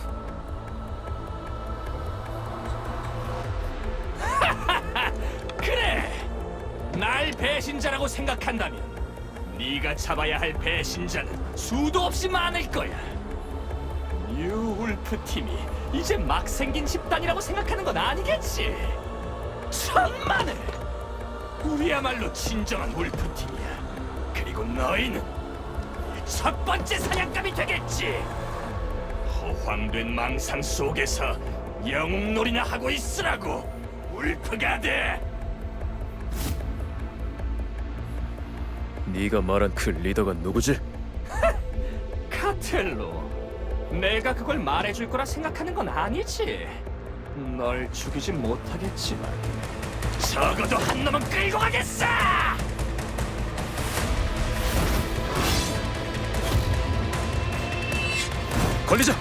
Speaker 6: 배신자라고 생각한다면 네가 잡아야 할 배신자는 수도 없이 많을 거야. 뉴 울프 팀이 이제 막 생긴 집단이라고 생각하는 건 아니겠지? 천만에! 우리야말로 진정한 울프 팀이야. 그리고 너희는 첫 번째 사냥감이 되겠지. 허황된 망상 속에서 영웅놀이나 하고 있으라고. 울프가 돼.
Speaker 5: 네가 말한 그 리더가 누구지?
Speaker 6: 카텔로, 내가 그걸 말해줄 거라 생각하는 건 아니지. 널 죽이진 못하겠지만 적어도 한 놈은 끌고 가겠어!
Speaker 5: 걸리자!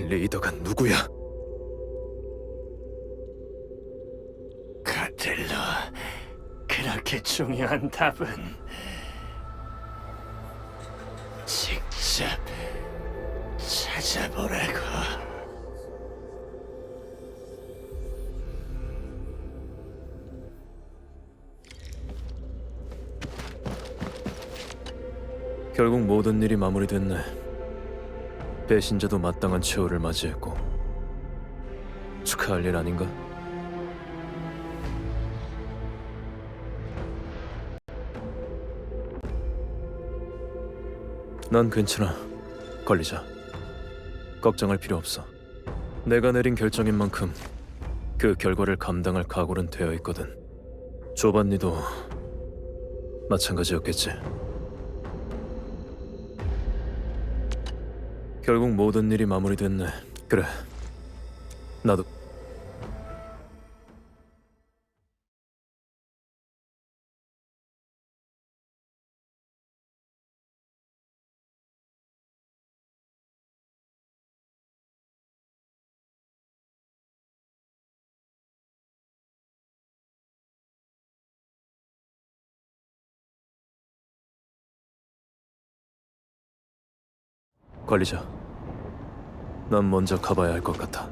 Speaker 5: 리더가 누구야?
Speaker 6: 카텔로, 그렇게 중요한 답은 직접 찾아보라고.
Speaker 5: 결국 모든 일이 마무리됐네. 배신자도 마땅한 최후를 맞이했고 축하할 일 아닌가? 난 괜찮아. 걸리자. 걱정할 필요 없어. 내가 내린 결정인 만큼 그 결과를 감당할 각오는 되어 있거든. 조반니도 마찬가지였겠지. 결국 모든 일이 마무리됐네. 그래, 나도. 걸리자. 난 먼저 가봐야 할 것 같아.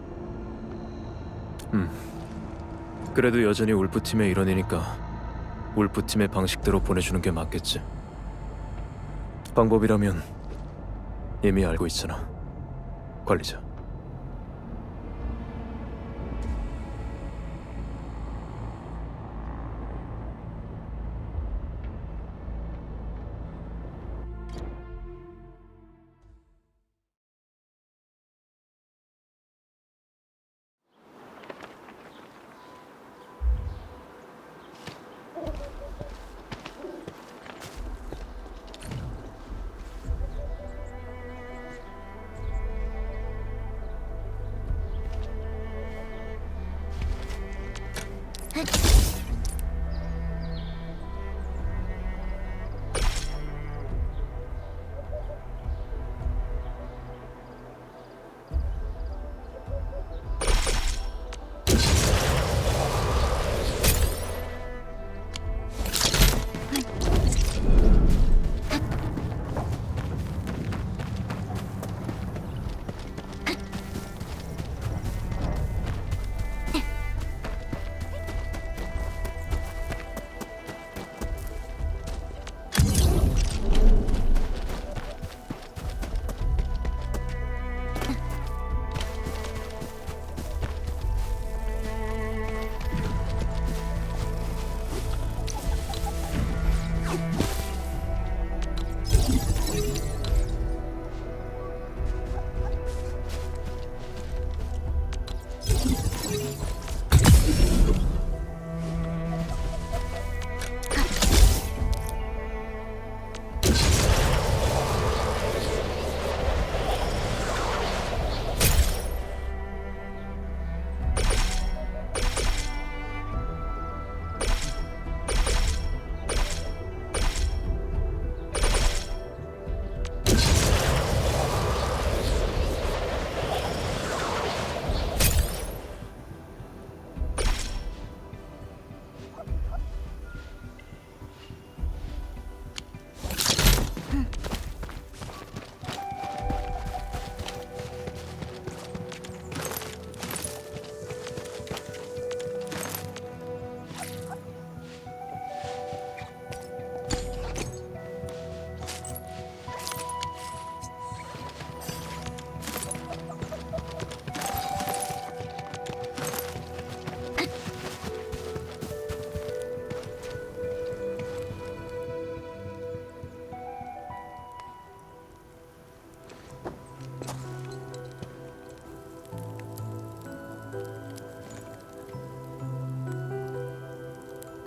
Speaker 5: 그래도 여전히 울프팀의 일원이니까 울프팀의 방식대로 보내주는 게 맞겠지. 방법이라면 이미 알고 있잖아. 걸리자.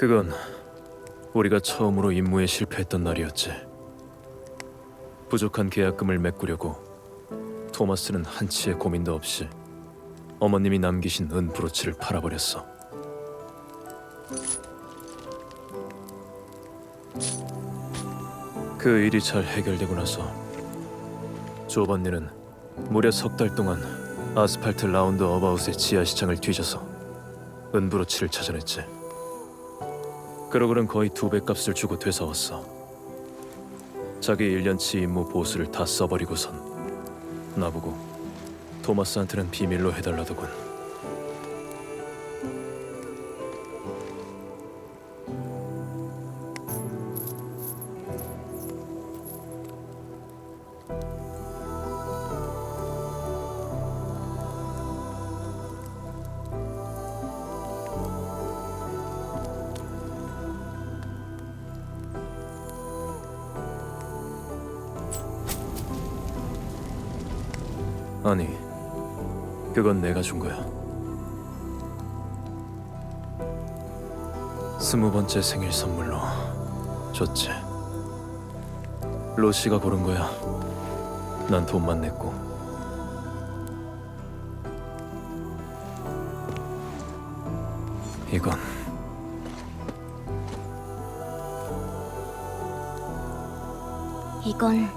Speaker 5: 그건 우리가 처음으로 임무에 실패했던 날이었지. 부족한 계약금을 메꾸려고 토마스는 한치의 고민도 없이 어머님이 남기신 은 브로치를 팔아버렸어. 그 일이 잘 해결되고 나서 조반니는 무려 3달 동안 아스팔트 라운드 어바웃의 지하시장을 뒤져서 은 브로치를 찾아냈지. 그러고는 거의 2배 값을 주고 되사왔어. 자기 1년치 임무 보수를 다 써버리고선 나보고 토마스한테는 비밀로 해달라더군. 아니, 그건 내가 준 거야. 20번째 생일 선물로 줬지. 로시가 고른 거야. 난 돈만 냈고. 이건
Speaker 4: 이건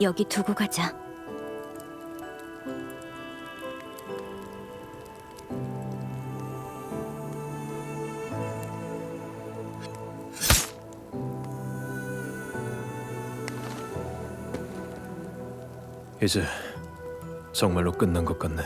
Speaker 4: 여기 두고 가자.
Speaker 5: 이제 정말로 끝난 것 같네.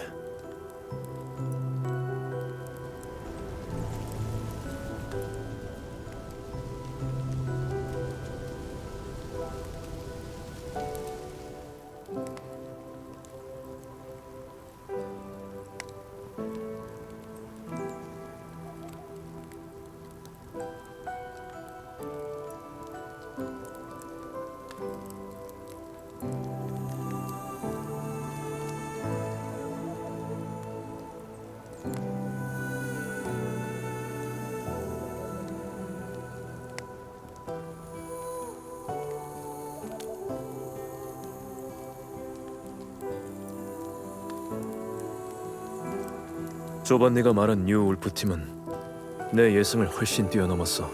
Speaker 5: 조반니가 말한 뉴 울프팀은 내 예상을 훨씬 뛰어넘었어.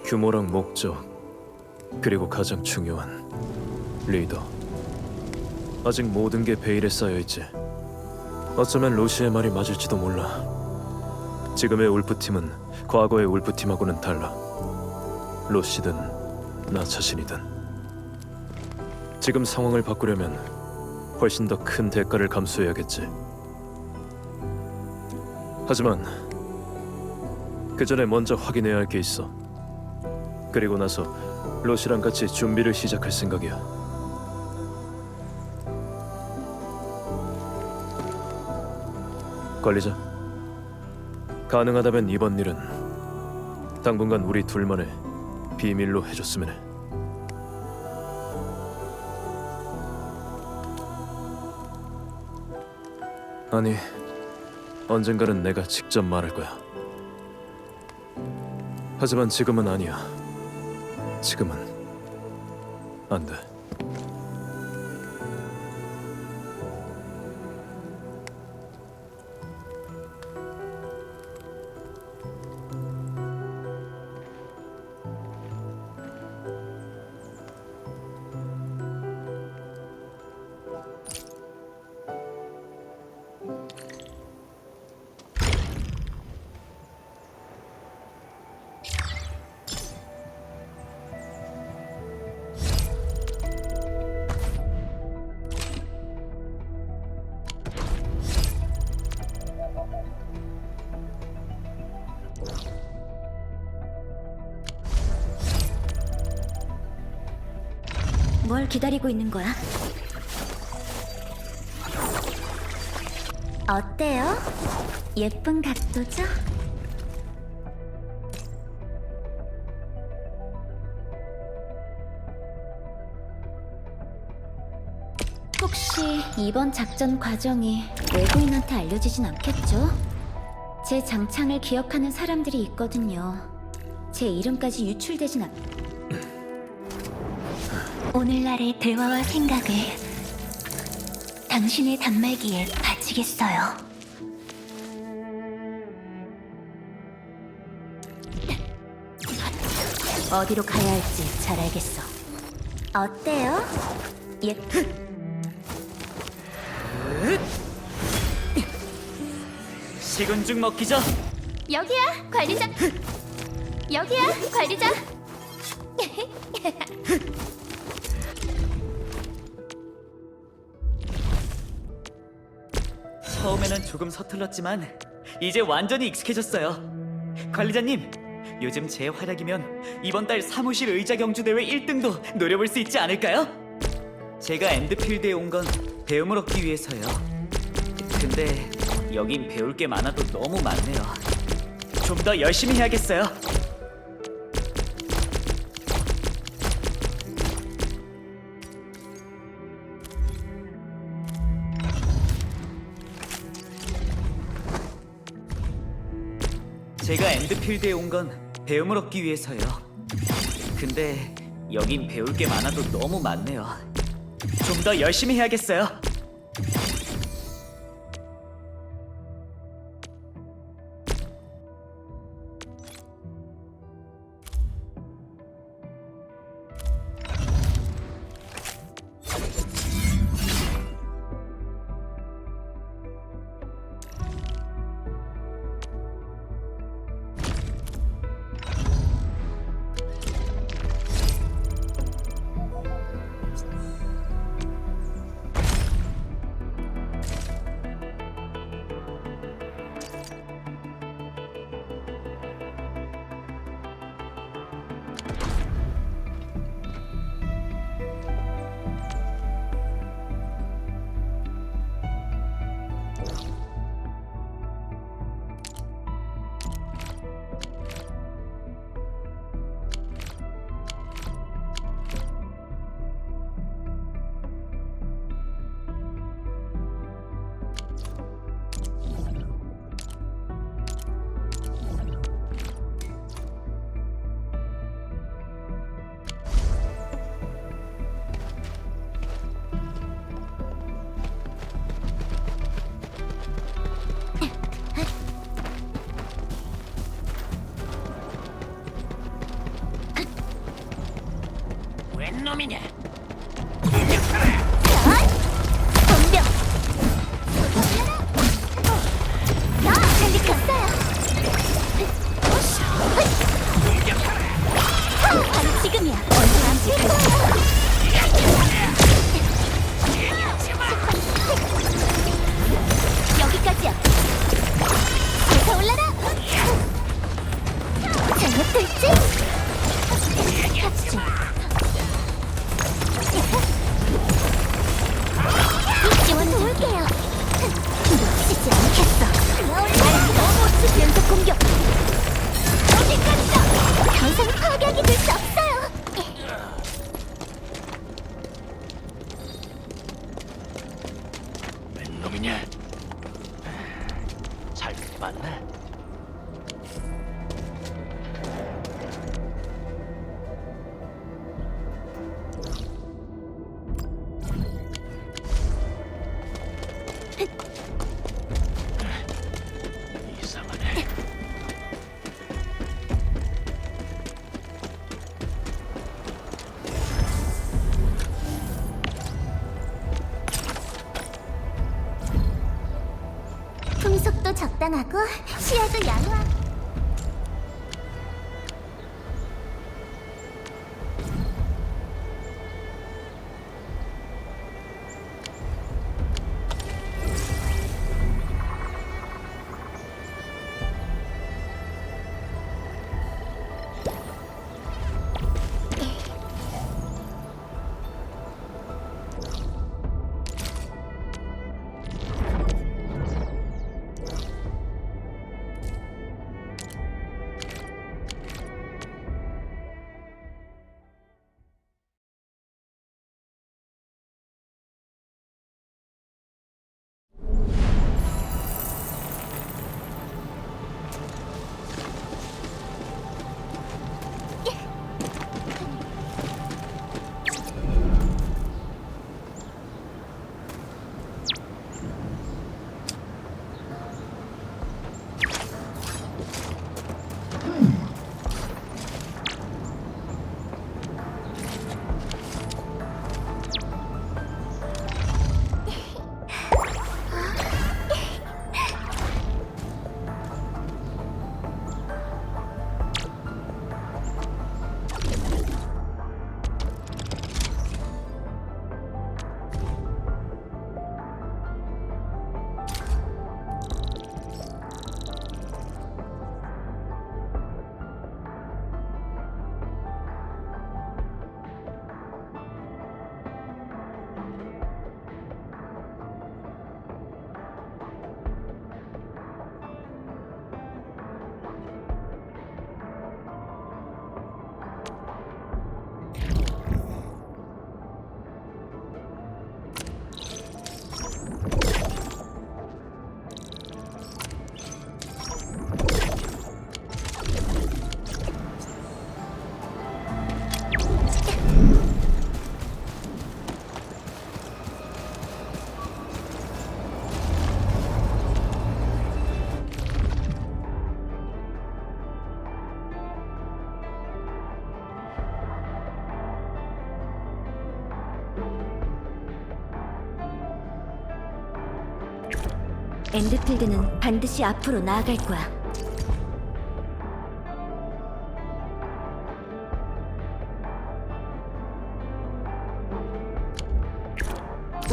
Speaker 5: 규모랑 목적, 그리고 가장 중요한 리더. 아직 모든 게 베일에 쌓여있지. 어쩌면 로시의 말이 맞을지도 몰라. 지금의 울프팀은 과거의 울프팀하고는 달라. 로시든 나 자신이든. 지금 상황을 바꾸려면 훨씬 더 큰 대가를 감수해야겠지. 하지만 그 전에 먼저 확인해야 할 게 있어. 그리고 나서 로시랑 같이 준비를 시작할 생각이야. 관리자, 가능하다면 이번 일은 당분간 우리 둘만의 비밀로 해줬으면 해. 아니, 언젠가는 내가 직접 말할 거야. 하지만 지금은 아니야. 지금은 안 돼.
Speaker 4: 뭘 기다리고 있는 거야?
Speaker 3: 어때요? 예쁜 각도죠? 혹시 이번 작전 과정이 외부인한테 알려지진 않겠죠?
Speaker 10: 제 장창을 기억하는 사람들이 있거든요. 제 이름까지 유출되진 않... 오늘날의 대화와 생각을 당신의 단말기에 바치겠어요. 어디로 가야 할지 잘 알겠어. 어때요? 예.
Speaker 8: 식은 죽 먹기죠?
Speaker 3: 여기야, 관리자. 여기야, 관리자.
Speaker 11: 처음에는 조금 서툴렀지만 이제 완전히 익숙해졌어요. 관리자님, 요즘 제 활약이면 이번 달 사무실 의자 경주 대회 1등도 노려볼 수 있지 않을까요? 제가 엔드필드에 온 건 배움을 얻기 위해서요. 근데 여긴 배울 게 많아도 너무 많네요. 좀 더 열심히 해야겠어요. 제가 엔드필드에 온 건 배움을 얻기 위해서요. 근데 여긴 배울 게 많아도 너무 많네요. 좀 더 열심히 해야겠어요.
Speaker 6: 웬 놈이냐?
Speaker 3: 덤벼. 나 헬리콥터야. 바로 지금이야. 언제 여기까지야. 어서 올라라. 잘못될지? 합주. 지원 도울게요. 놓치지 않겠어. 너무 멋진 연속 공격. 어디까지다. 더 이상 파괴하게 될 수 없어요.
Speaker 6: 웬 놈이냐? 잘 봤나? 이상하네.
Speaker 3: 풍속도 적당하고 시야도 양호하고.
Speaker 4: 엔드필드는 반드시 앞으로 나아갈 거야.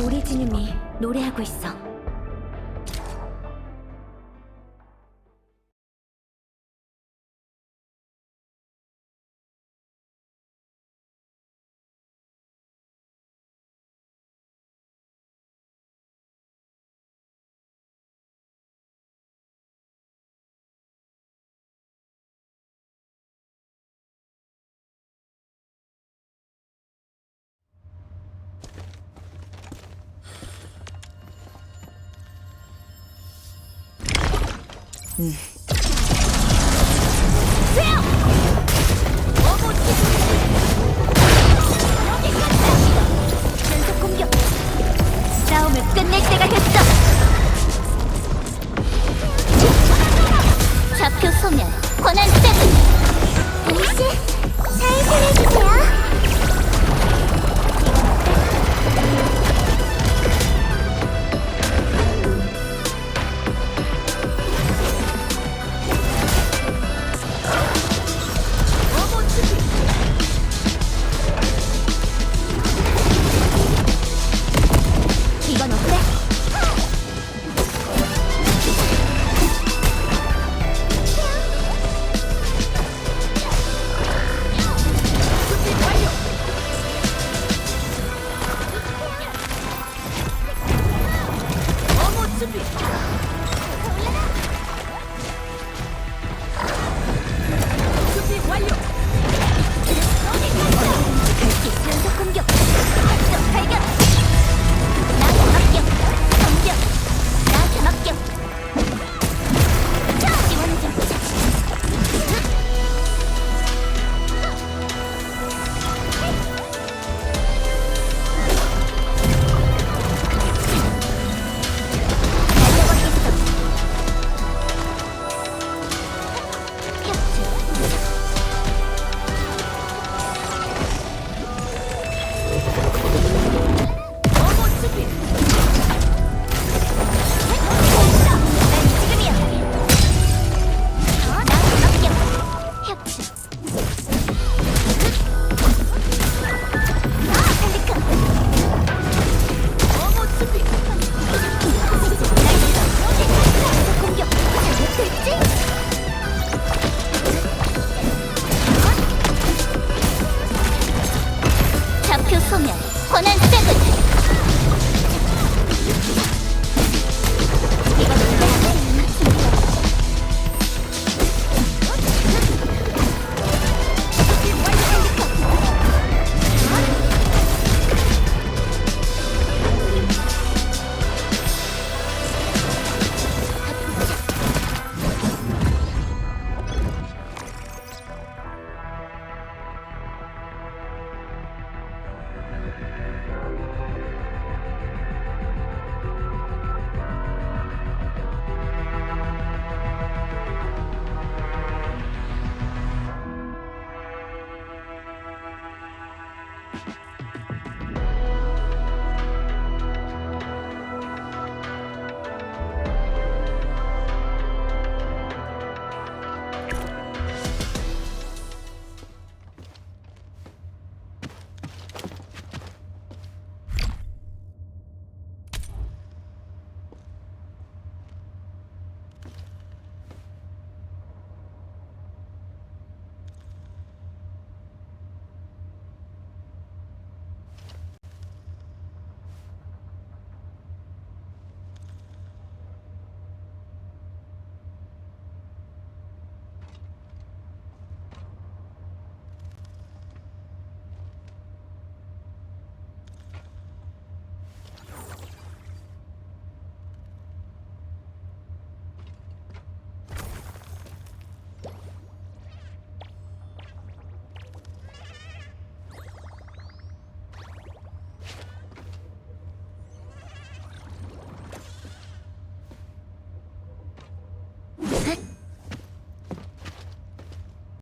Speaker 4: 오리지님이 노래하고 있어. 연속 공격! 싸움을 끝낼 때가 됐어!
Speaker 3: 좌표 소멸, 권한 세븐! 루이씨, 살살 해주세요. 이건 어때? 연속 공격! 적 발견! 나한테 맡겨! 덤벼! 나한테 맡겨! 지원 좀! 날려버리겠어! 캡처!